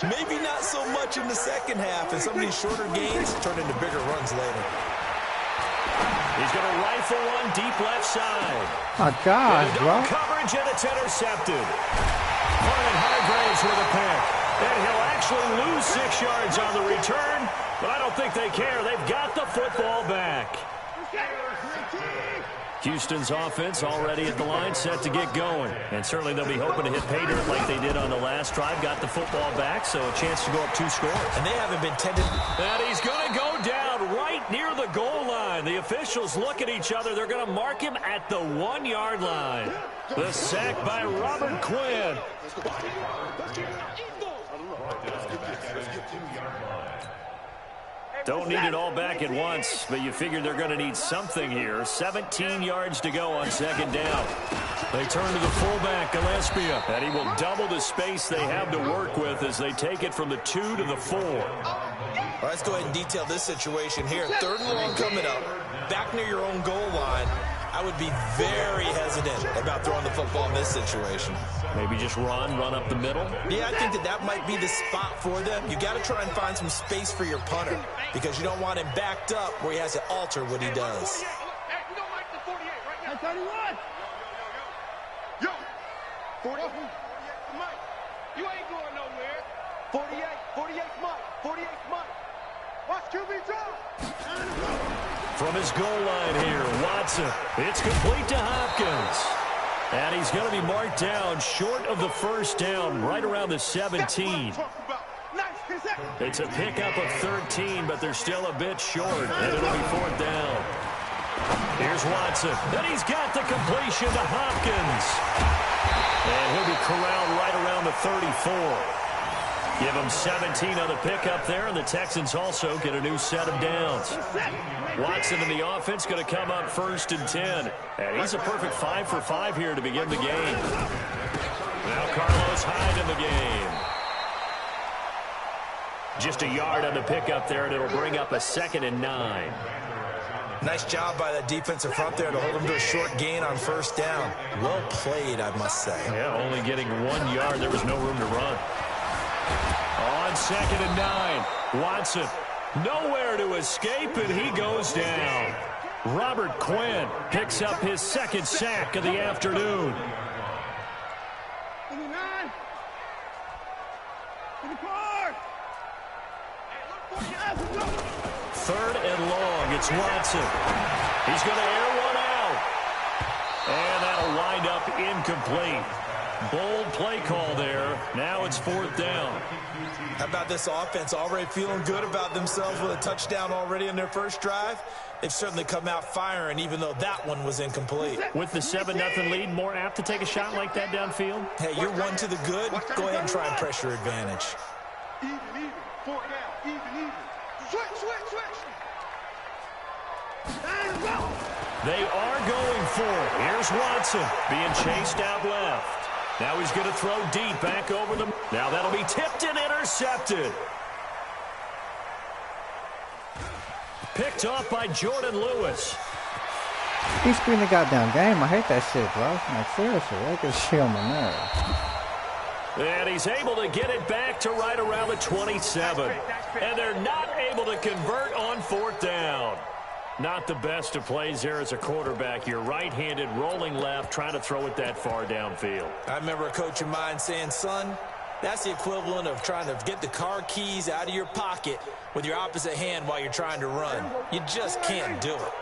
C: Maybe not so much in the second half, and some of these shorter gains turn into bigger runs later.
A: He's going to rifle one deep left side.
B: Oh, gosh, bro.
A: Coverage, and it's intercepted. Vernon Hargraves with a pick. And he'll actually lose 6 yards on the return, but I don't think they care. They've got the football back. Houston's offense already at the line, set to get going. And certainly they'll be hoping to hit pay dirt like they did on the last drive. Got the football back, so a chance to go up 2 scores.
C: And they haven't been tended.
A: And he's going to go down right near the goal line. The officials look at each other. They're going to mark him at the 1-yard line. The sack by Robert Quinn. Don't need it all back at once, but you figure they're going to need something here. 17 yards to go on second down. They turn to the fullback, Gillespie, and he will double the space they have to work with as they take it from the 2 to the 4.
C: Well, let's go ahead and detail this situation here. 3rd and long coming up, back near your own goal line. I would be very hesitant about throwing the football in this situation.
A: Maybe just run up the middle?
C: Yeah, I think that might be the spot for them. You got to try and find some space for your punter because you don't want him backed up where he has to alter what he does.
D: Hey, you don't like the 48, right? 31. Yo, 40. Mike, you ain't going nowhere. 48 Mike. 48 Mike. Watch QB draw.
A: From his goal line here, Watson. It's complete to Hopkins. And he's going to be marked down short of the first down, right around the 17. It's a pickup of 13, but they're still a bit short, and it'll be 4th down. Here's Watson, and he's got the completion to Hopkins. And he'll be corralled right around the 34. Give him 17 on the pickup there, and the Texans also get a new set of downs. Watson in the offense going to come up 1st and 10. And he's a perfect 5 for 5 here to begin the game. Now Carlos Hyde in the game. Just a yard on the pickup there, and it'll bring up a 2nd and 9.
C: Nice job by that defensive front there to hold him to a short gain on 1st down. Well played, I must say.
A: Yeah, only getting 1 yard. There was no room to run. On 2nd and 9, Watson nowhere to escape, and he goes down. Robert Quinn picks up his 2nd sack of the afternoon. 3rd and long, it's Watson. He's going to air one out. And that'll wind up incomplete. Bold play call there. Now it's 4th down.
C: How about this offense already feeling good about themselves with a touchdown already in their first drive? They've certainly come out firing, even though that one was incomplete.
A: With the 7-0 lead, more apt to take a shot like that downfield?
C: Hey, you're 1 to the good. Go ahead and try and press your advantage.
D: Even. 4 down. Even. Switch.
A: They are going for it. Here's Watson being chased out left. Now he's going to throw deep back over them. Now that'll be tipped and intercepted. Picked off by Jordan Lewis.
B: He's being the goddamn game. I hate that shit, bro. Like, seriously, that gets shit on my nerves.
A: And he's able to get it back to right around the 27. And they're not able to convert on 4th down. Not the best of plays there as a quarterback. You're right-handed, rolling left, trying to throw it that far downfield.
C: I remember a coach of mine saying, son, that's the equivalent of trying to get the car keys out of your pocket with your opposite hand while you're trying to run. You just can't do it.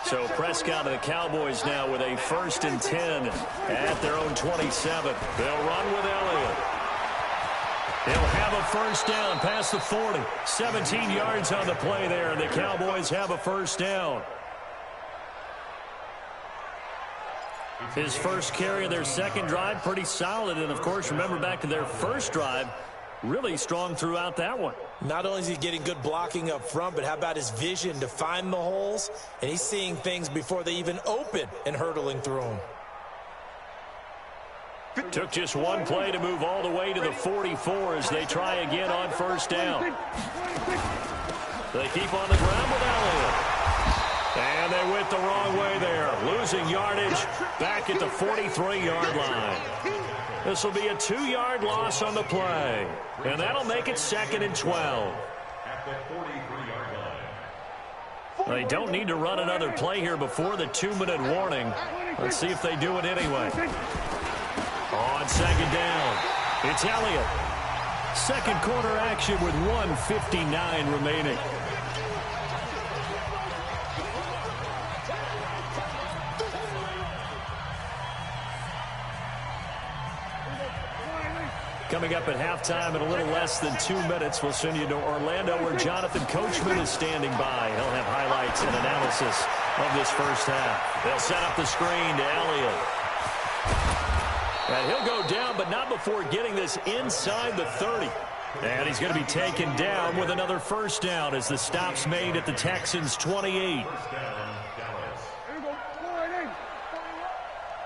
A: So Prescott and the Cowboys now with a 1st and 10 at their own 27. They'll run with Elliott. They'll have a 1st down past the 40. 17 yards on the play there, and the Cowboys have a 1st down. His first carry of their 2nd drive, pretty solid. And, of course, remember back to their 1st drive, really strong throughout that one.
C: Not only is he getting good blocking up front, but how about his vision to find the holes? And he's seeing things before they even open and hurtling through them.
A: Took just one play to move all the way to the 44 as they try again on 1st down. They keep on the ground with Elliott. And they went the wrong way there. Losing yardage back at the 43-yard line. This will be a 2-yard loss on the play. And that'll make it 2nd and 12. They don't need to run another play here before the 2-minute warning. Let's see if they do it anyway. On 2nd down, it's Elliott. 2nd quarter action with 1:59 remaining. Coming up at halftime in a little less than 2 minutes, we'll send you to Orlando where Jonathan Coachman is standing by. He'll have highlights and analysis of this first half. They'll set up the screen to Elliott. And he'll go down, but not before getting this inside the 30. And he's going to be taken down with another first down as the stop's made at the Texans' 28.
F: First down, Dallas.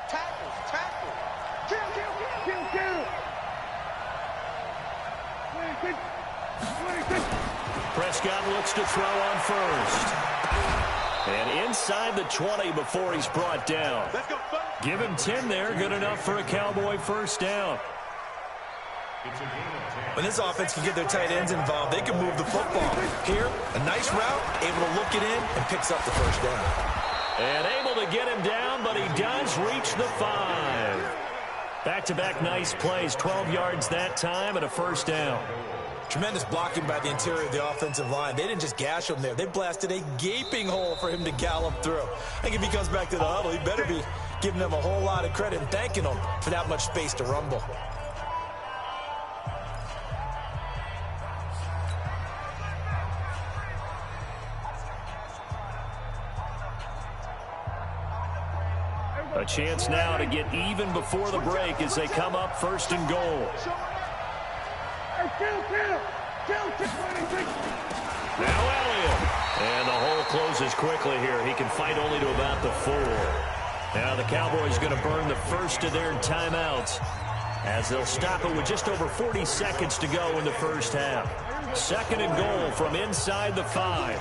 D: Tackle. Kill.
A: Prescott looks to throw on first. And inside the 20 before he's brought down. Give him 10 there. Good enough for a Cowboy first down.
C: When this offense can get their tight ends involved, they can move the football. Here, a nice route, able to look it in, and picks up the first down.
A: And able to get him down, but he does reach the 5. Back-to-back nice plays, 12 yards that time and a first down.
C: Tremendous blocking by the interior of the offensive line. They didn't just gash him there. They blasted a gaping hole for him to gallop through. I think if he comes back to the huddle, he better be giving them a whole lot of credit and thanking them for that much space to rumble.
A: A chance now to get even before the break as they come up first and goal. Now Elliott. And the hole closes quickly here. He can fight only to about the 4. Now the Cowboys going to burn the first of their timeouts as they'll stop it with just over 40 seconds to go in the first half. Second and goal from inside the 5.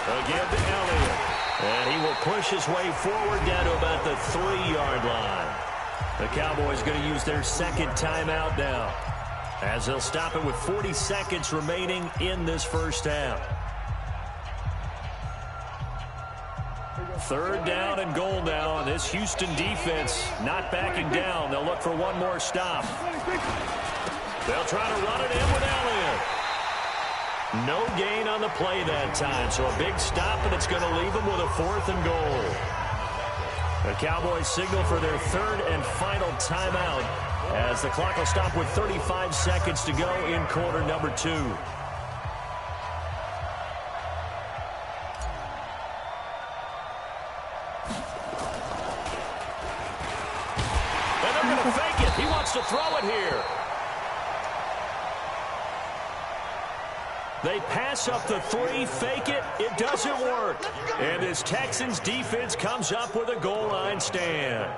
A: Again to Elliott. And he will push his way forward down to about the 3-yard line. The Cowboys going to use their second timeout now as they'll stop it with 40 seconds remaining in this first half. Third down and goal now, and this Houston defense not backing down. They'll look for one more stop. They'll try to run it in with Elliott. No gain on the play that time, so a big stop, and it's going to leave them with a 4th and goal. The Cowboys signal for their third and final timeout as the clock will stop with 35 seconds to go in quarter number 2. And they're going to fake it. He wants to throw it here. They pass up the 3, fake it, it doesn't work. And this Texans defense comes up with a goal line stand.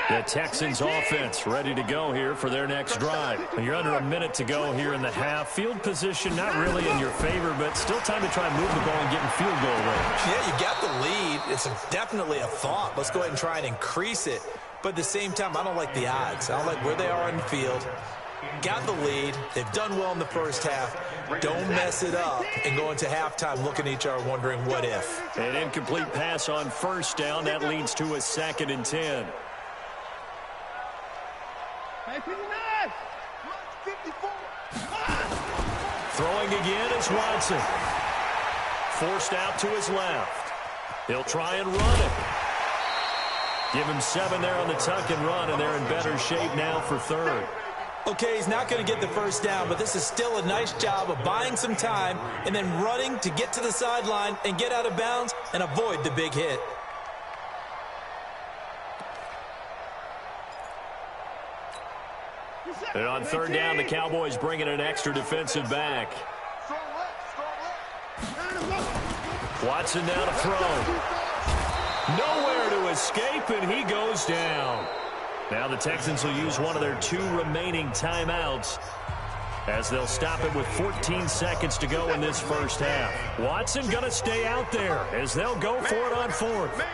A: The Texans offense ready to go here for their next drive. You're under a minute to go here in the half. Field position not really in your favor, but still time to try and move the ball and get in field goal range.
C: Yeah, you got the lead. It's definitely a thought. Let's go ahead and try and increase it. But at the same time, I don't like the odds. I don't like where they are on the field. Got the lead. They've done well in the first half. Don't mess it up and go into halftime looking at each other wondering what if.
A: An incomplete pass on first down. That leads to a 2nd and 10. Throwing again is Watson. Forced out to his left. He'll try and run it. Give him 7 there on the tuck and run, and they're in better shape now for third.
C: Okay, he's not going to get the first down, but this is still a nice job of buying some time and then running to get to the sideline and get out of bounds and avoid the big hit.
A: And on third down, the Cowboys bringing an extra defensive back. Watson now to throw. Nowhere to escape, and he goes down. Now the Texans will use one of their 2 remaining timeouts as they'll stop it with 14 seconds to go in this first half. Watson going to stay out there as they'll go for it on 4th.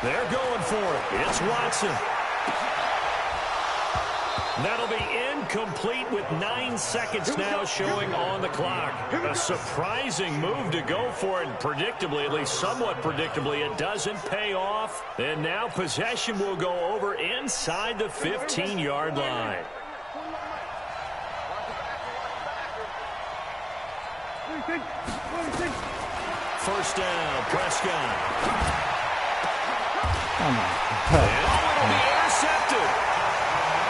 A: They're going for it. It's Watson. That'll be incomplete with 9 seconds now showing on the clock. A surprising move to go for it. Predictably, at least somewhat predictably, it doesn't pay off. And now possession will go over inside the 15-yard line. First down, Prescott.
B: Oh, my God.
A: And it'll be intercepted.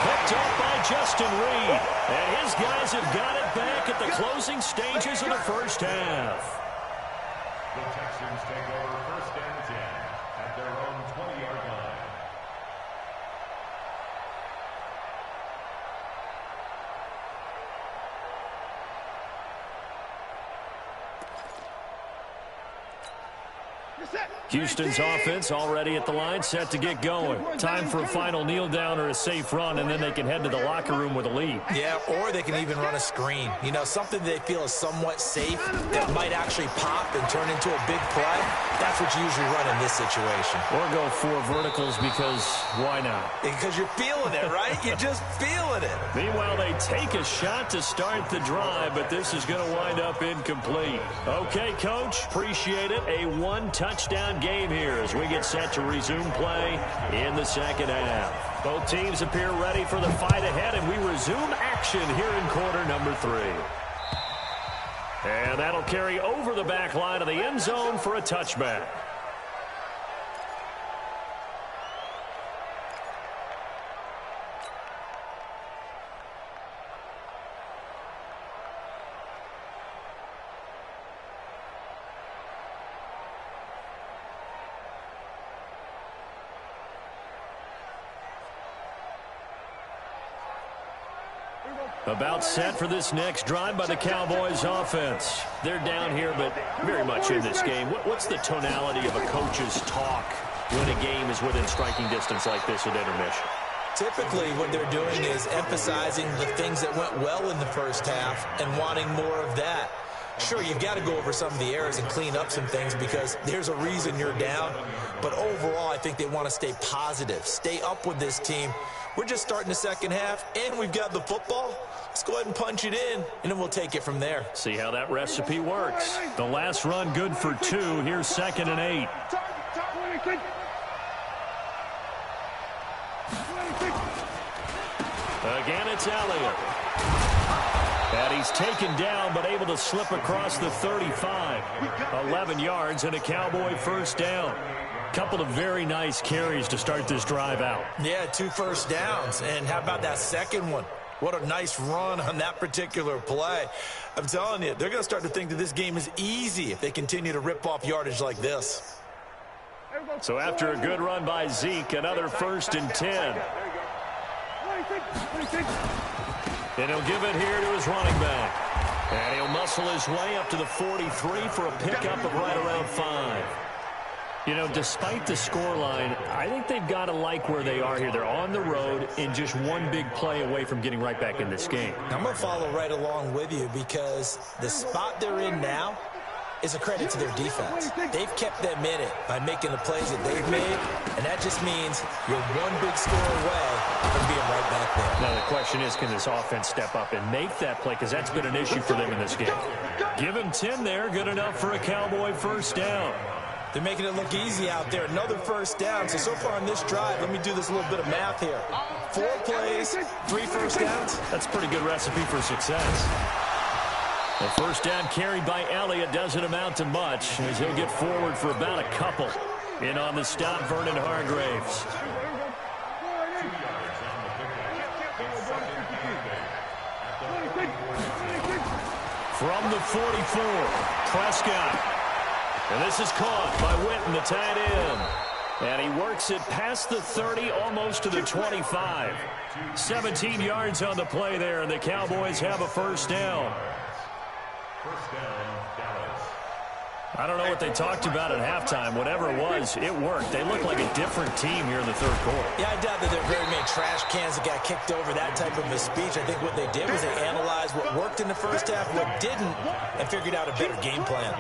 A: Picked up by Justin Reed. And his guys have got it back at the closing stages of the first half.
F: The Texans take over 1st and 10 at their own 20-yard line.
A: Houston's offense already at the line, set to get going. Time for a final kneel down or a safe run, and then they can head to the locker room with a lead.
C: Yeah, or they can even run a screen. You know, something they feel is somewhat safe that might actually pop and turn into a big play. That's what you usually run in this situation.
A: Or go 4 verticals because why not?
C: Because you're feeling it, right? You're just feeling it.
A: Meanwhile, they take a shot to start the drive, but this is going to wind up incomplete. Okay, Coach, appreciate it. A 1-touchdown game here as we get set to resume play in the second half. Both teams appear ready for the fight ahead, and we resume action here in quarter number 3. And that'll carry over the back line of the end zone for a touchback. About set for this next drive by the Cowboys offense. They're down here, but very much in this game. What's the tonality of a coach's talk when a game is within striking distance like this at intermission?
C: Typically, what they're doing is emphasizing the things that went well in the first half and wanting more of that. Sure, you've got to go over some of the errors and clean up some things because there's a reason you're down. But overall, I think they want to stay positive, stay up with this team. We're just starting the second half, and we've got the football. Let's go ahead and punch it in, and then we'll take it from there.
A: See how that recipe works. The last run good for 2. Here's 2nd and 8. Again, it's Elliott. And he's taken down, but able to slip across the 35. 11 yards and a Cowboy first down. Couple of very nice carries to start this drive out.
C: Yeah, 2 first downs. And how about that second one? What a nice run on that particular play. I'm telling you, they're going to start to think that this game is easy if they continue to rip off yardage like this.
A: So after a good run by Zeke, another 1st and 10. And he'll give it here to his running back. And he'll muscle his way up to the 43 for a pickup of right around 5. You know, despite the scoreline, I think they've got to like where they are here. They're on the road and just one big play away from getting right back in this game.
C: I'm going to follow right along with you because the spot they're in now is a credit to their defense. They've kept them in it by making the plays that they've made, and that just means you're one big score away from being right back there.
A: Now, the question is, can this offense step up and make that play? Because that's been an issue for them in this game. Give him 10 there. Good enough for a Cowboy first down.
C: They're making it look easy out there. Another first down. So far on this drive, let me do this little bit of math here. 4 plays, 3 first downs.
A: That's a pretty good recipe for success. The first down carried by Elliott doesn't amount to much as he'll get forward for about a couple. In on the stop, Vernon Hargraves. From the 44, Prescott. And this is caught by Witten, the tight end. And he works it past the 30, almost to the 25. 17 yards on the play there, and the Cowboys have a first down.
F: First down, Dallas.
A: I don't know what they talked about at halftime. Whatever it was, it worked. They look like a different team here in the third quarter.
C: Yeah, I doubt that there are very many trash cans that got kicked over that type of a speech. I think what they did was they analyzed what worked in the first half, what didn't, and figured out a better game plan.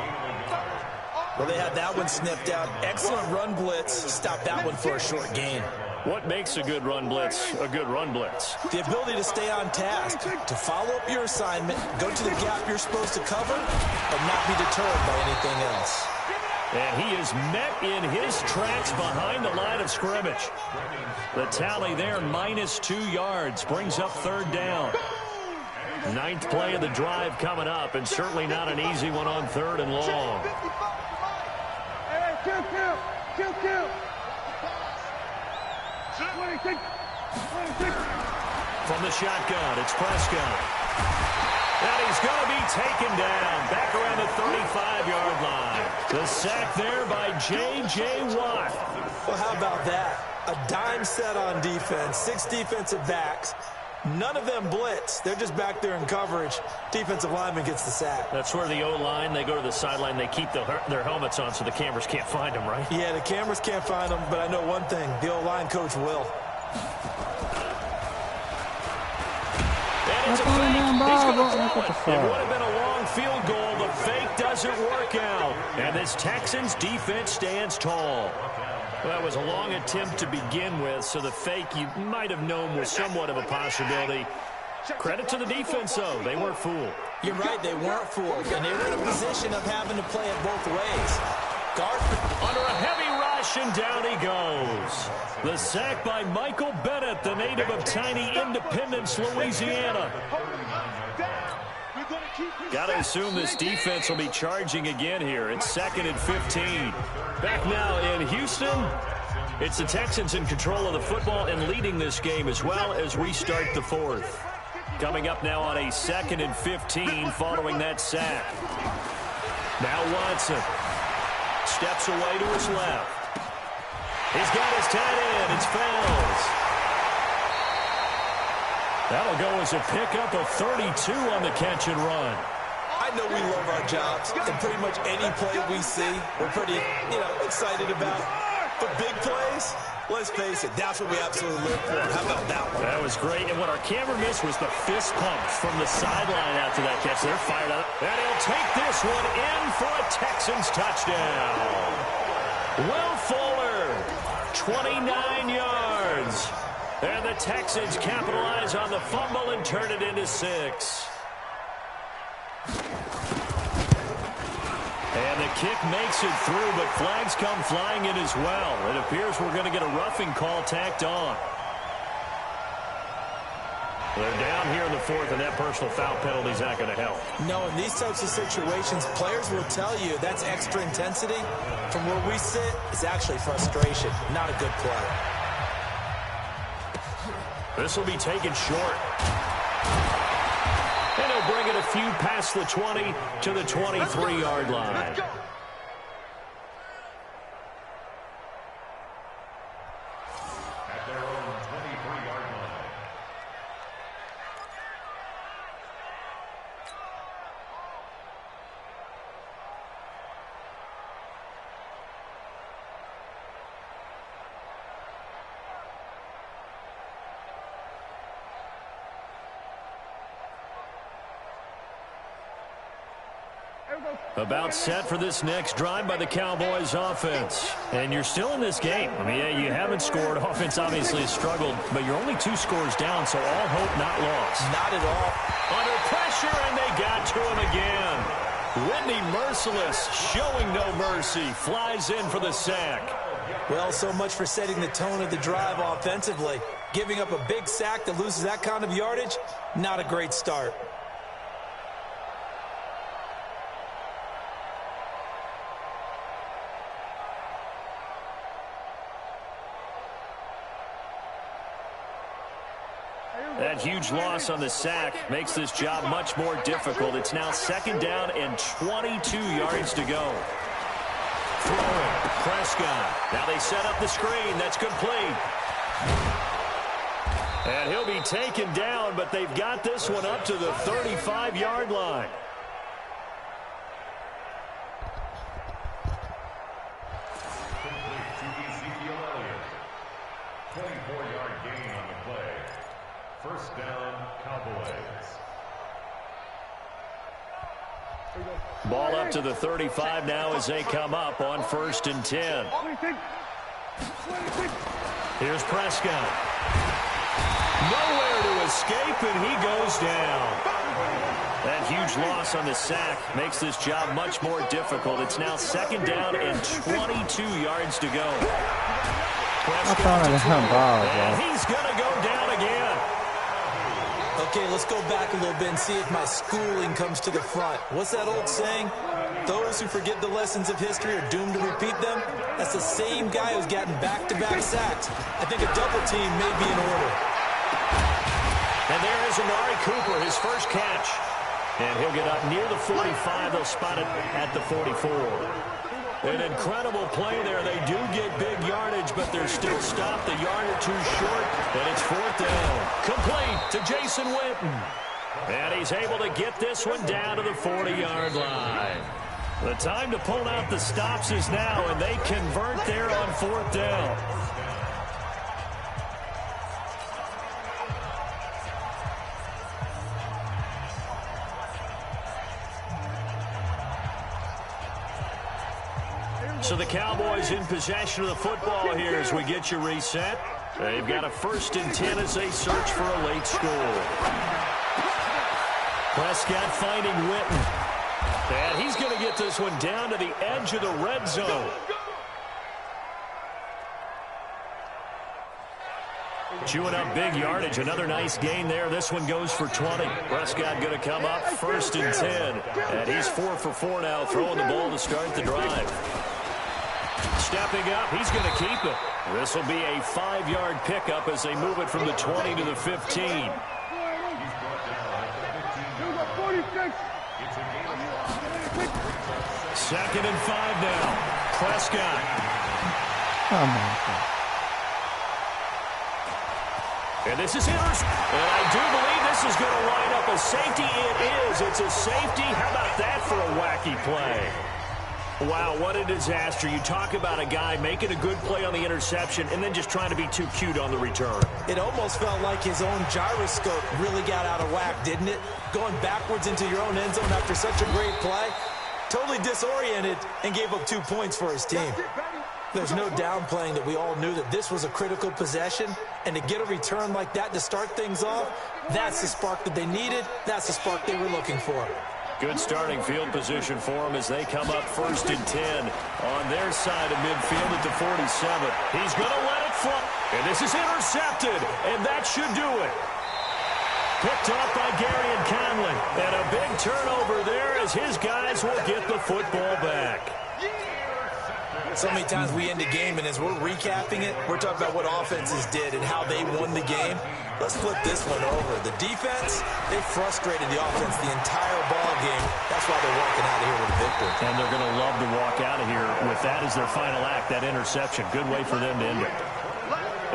C: Well, they had that one snipped out. Excellent run blitz. Stopped that one for a short gain.
A: What makes a good run blitz a good run blitz?
C: The ability to stay on task, to follow up your assignment, go to the gap you're supposed to cover, and not be deterred by anything else.
A: And he is met in his tracks behind the line of scrimmage. The tally there, -2 yards, brings up third down. 9th play of the drive coming up, and certainly not an easy one on 3rd and long.
D: Kill.
A: From the shotgun, it's Prescott. And he's going to be taken down back around the 35-yard line. The sack there by J.J. Watt.
C: Well, how about that? A dime set on defense, 6 defensive backs. None of them blitz. They're just back there in coverage. Defensive lineman gets the sack.
A: That's where the O-line, they go to the sideline, they keep their helmets on so the cameras can't find them, right?
C: Yeah, the cameras can't find them, but I know one thing. The O-line coach will.
A: And it's a fake. He's going to throw it. It would have been a long field goal. The fake doesn't work out. And this Texans defense stands tall. Well, that was a long attempt to begin with, so the fake you might have known was somewhat of a possibility. Credit to the defense, though. They weren't fooled.
C: You're right, they weren't fooled, and they were in a position of having to play it both ways. Gardner
A: under a heavy rush, and down he goes. The sack by Michael Bennett, the native of tiny Independence, Louisiana. Got to assume this defense will be charging again here. It's 2nd and 15. Back now in Houston. It's the Texans in control of the football and leading this game as well as we start the 4th. Coming up now on a 2nd and 15 following that sack. Now Watson steps away to his left. He's got his tight end. It's Fells. That'll go as a pickup of 32 on the catch and run.
C: I know we love our jobs, and pretty much any play we see, we're pretty, excited about. But big plays, let's face it, that's what we absolutely live for. How about that one?
A: That was great, and what our camera missed was the fist pump from the sideline after that catch. They're fired up, and he'll take this one in for a Texans touchdown. Will Fuller, 29 yards. And the Texans capitalize on the fumble and turn it into 6. And the kick makes it through, but flags come flying in as well. It appears we're going to get a roughing call tacked on. They're down here in the 4th, and that personal foul penalty is not going to help.
C: No, in these types of situations, players will tell you that's extra intensity. From where we sit, it's actually frustration, not a good play.
A: This will be taken short. And he'll bring it a few past the 20 to the 23-yard line.
F: At their own 23-yard line.
A: About set for this next drive by the Cowboys offense. And you're still in this game. I mean, yeah, you haven't scored. Offense obviously has struggled, but you're only 2 scores down, so all hope not lost.
C: Not at all.
A: Under pressure, and they got to him again. Whitney Merciless, showing no mercy, flies in for the sack.
C: Well, so much for setting the tone of the drive offensively. Giving up a big sack that loses that kind of yardage, not a great start.
A: That huge loss on the sack makes this job much more difficult. It's now 2nd down and 22 yards to go. Throwing, Prescott. Now they set up the screen. That's complete. And he'll be taken down, but they've got this one up to the 35-yard line.
F: Complete to Ezekiel Elliott. 24-yard gain on the play. 1st down, Cowboys.
A: Ball up to the 35 now as they come up on 1st and 10. Here's Prescott. Nowhere to escape, and he goes down. That huge loss on the sack makes this job much more difficult. It's now 2nd down and 22 yards to go. Prescott to throw, and he's going to go down again.
C: Okay, let's go back a little bit and see if my schooling comes to the front. What's that old saying? Those who forget the lessons of history are doomed to repeat them. That's the same guy who's gotten back-to-back sacks. I think a double team may be in order.
A: And there is Amari Cooper, his first catch. And he'll get up near the 45. They'll spot it at the 44. An incredible play there. They do get big yardage, but they're still stopped. The yard or two short, and it's 4th down. Complete to Jason Witten. And he's able to get this one down to the 40-yard line. The time to pull out the stops is now, and they convert there on 4th down. So the Cowboys in possession of the football here as we get you reset. They've got a 1st and 10 as they search for a late score. Prescott finding Witten. And he's going to get this one down to the edge of the red zone. Chewing up big yardage. Another nice gain there. This one goes for 20. Prescott going to come up 1st and 10. And he's 4 for 4 now, throwing the ball to start the drive. Stepping up, he's going to keep it. This will be a 5-yard pickup as they move it from the 20 to the 15. Second and 5 now. Prescott.
B: Oh, my God.
A: And this is intercepted. And I do believe this is going to line up a safety. It is. It's a safety. How about that for a wacky play? Wow, what a disaster. You talk about a guy making a good play on the interception and then just trying to be too cute on the return.
C: It almost felt like his own gyroscope really got out of whack, didn't it? Going backwards into your own end zone after such a great play. Totally disoriented and gave up 2 points for his team. There's no downplaying that we all knew that this was a critical possession, and to get a return like that to start things off, that's the spark that they needed. That's the spark they were looking for.
A: Good starting field position for them as they come up 1st and 10 on their side of midfield at the 47. He's going to let it fly. And this is intercepted, and that should do it. Picked off by Gary and Conley. And a big turnover there as his guys will get the football back.
C: So many times we end a game, and as we're recapping it, we're talking about what offenses did and how they won the game. Let's flip this one over. The defense, they frustrated the offense the entire ball game. That's why they're walking out of here with a victory.
A: And they're going to love to walk out of here with that as their final act, that interception. Good way for them to end it.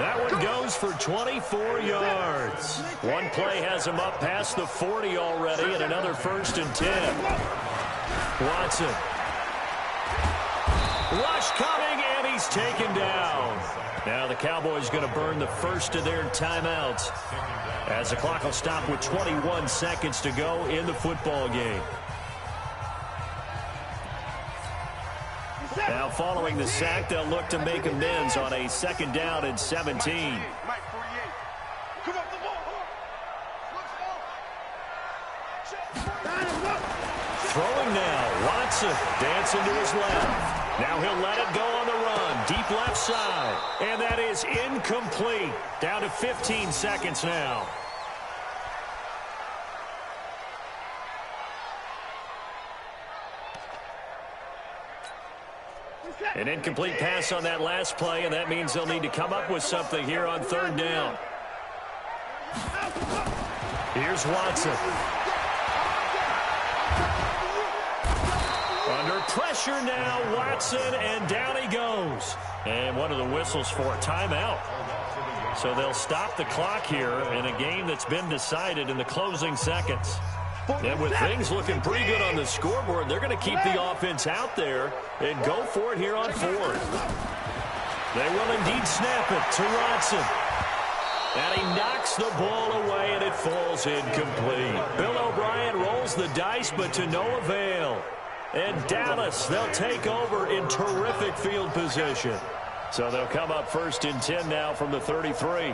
A: That one goes for 24 yards. One play has him up past the 40 already, and another 1st and 10. Watson. Rush coming, and he's taken down. Now the Cowboys going to burn the first of their timeouts as the clock will stop with 21 seconds to go in the football game. Now following the sack, they'll look to make amends on a 2nd down and 17. Throwing now, Watson dancing to his left. Now he'll let it go on the run, deep left side. And that is incomplete. Down to 15 seconds now. An incomplete pass on that last play, and that means they'll need to come up with something here on 3rd down. Here's Watson. Under pressure now, Watson, and down he goes. And one of the whistles for a timeout. So they'll stop the clock here in a game that's been decided in the closing seconds. And with things looking pretty good on the scoreboard, they're going to keep the offense out there and go for it here on 4th. They will indeed snap it to Watson. And he knocks the ball away, and it falls incomplete. Bill O'Brien rolls the dice, but to no avail. And Dallas, they'll take over in terrific field position. So they'll come up 1st and 10 now from the 33.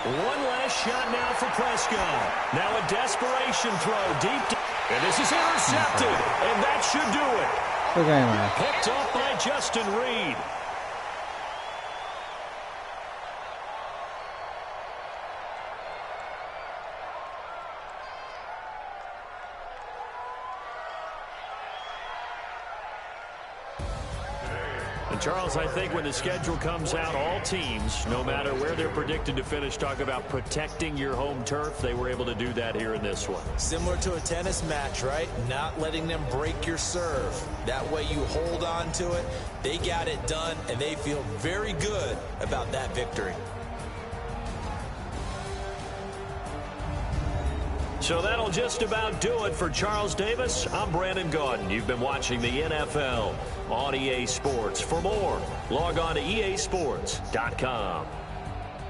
A: One last shot now for Prescott. Now a desperation throw deep. And this is intercepted. And that should do it.
B: Good game, man.
A: Picked off by Justin Reed. Charles, I think when the schedule comes out, all teams, no matter where they're predicted to finish, talk about protecting your home turf. They were able to do that here in this one.
C: Similar to a tennis match, right? Not letting them break your serve. That way you hold on to it. They got it done, and they feel very good about that victory.
A: So that'll just about do it for Charles Davis. I'm Brandon Gaudin. You've been watching the NFL on EA Sports. For more, log on to easports.com.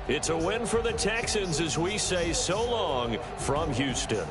A: It's a win for the Texans as we say so long from Houston.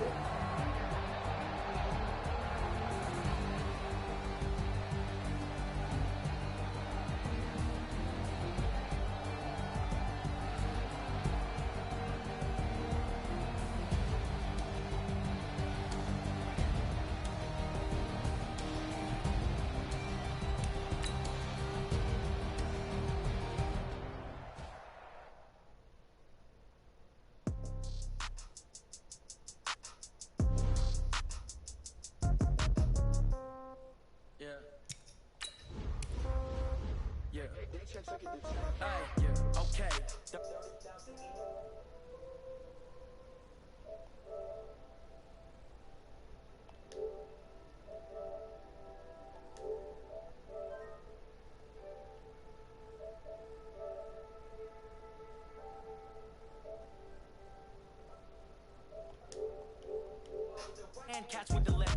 G: Catch with the left.